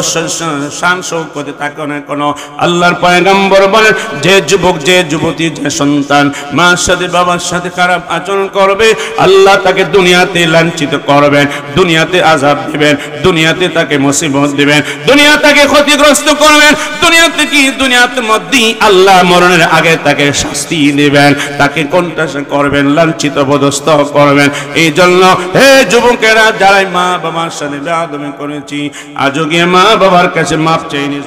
শান শৌকতে থাকো না কেন, আল্লাহর পয়গম্বর বলেন, যে যুবক, যে যুবতী, যে সন্তান মার সাথে বাবার সাথে খারাপ আচরণ করবে, আল্লাহ তাকে দুনিয়াতে লাঞ্ছিত করবেন, দুনিয়াতে আযাব দিবেন, দুনিয়াতে তাকে মুসিবত দিবেন, দুনিয়া তাকে ক্ষতিগ্রস্ত করবেন, দুনিয়াতে কি দুনিয়াতে মধ্যেই আল্লাহ মরণের আগে তাকে শাস্তি দিবেন, তাকে কণ্ঠাসা করবেন, লাঞ্ছিত পদস্থ করবেন। এই জন্য হে যুবকেরা, যারাই মা বাবার সাথে বেয়াদবি করেছি, আজও গিয়ে মা বাবার কাছে মাপ চাইনি।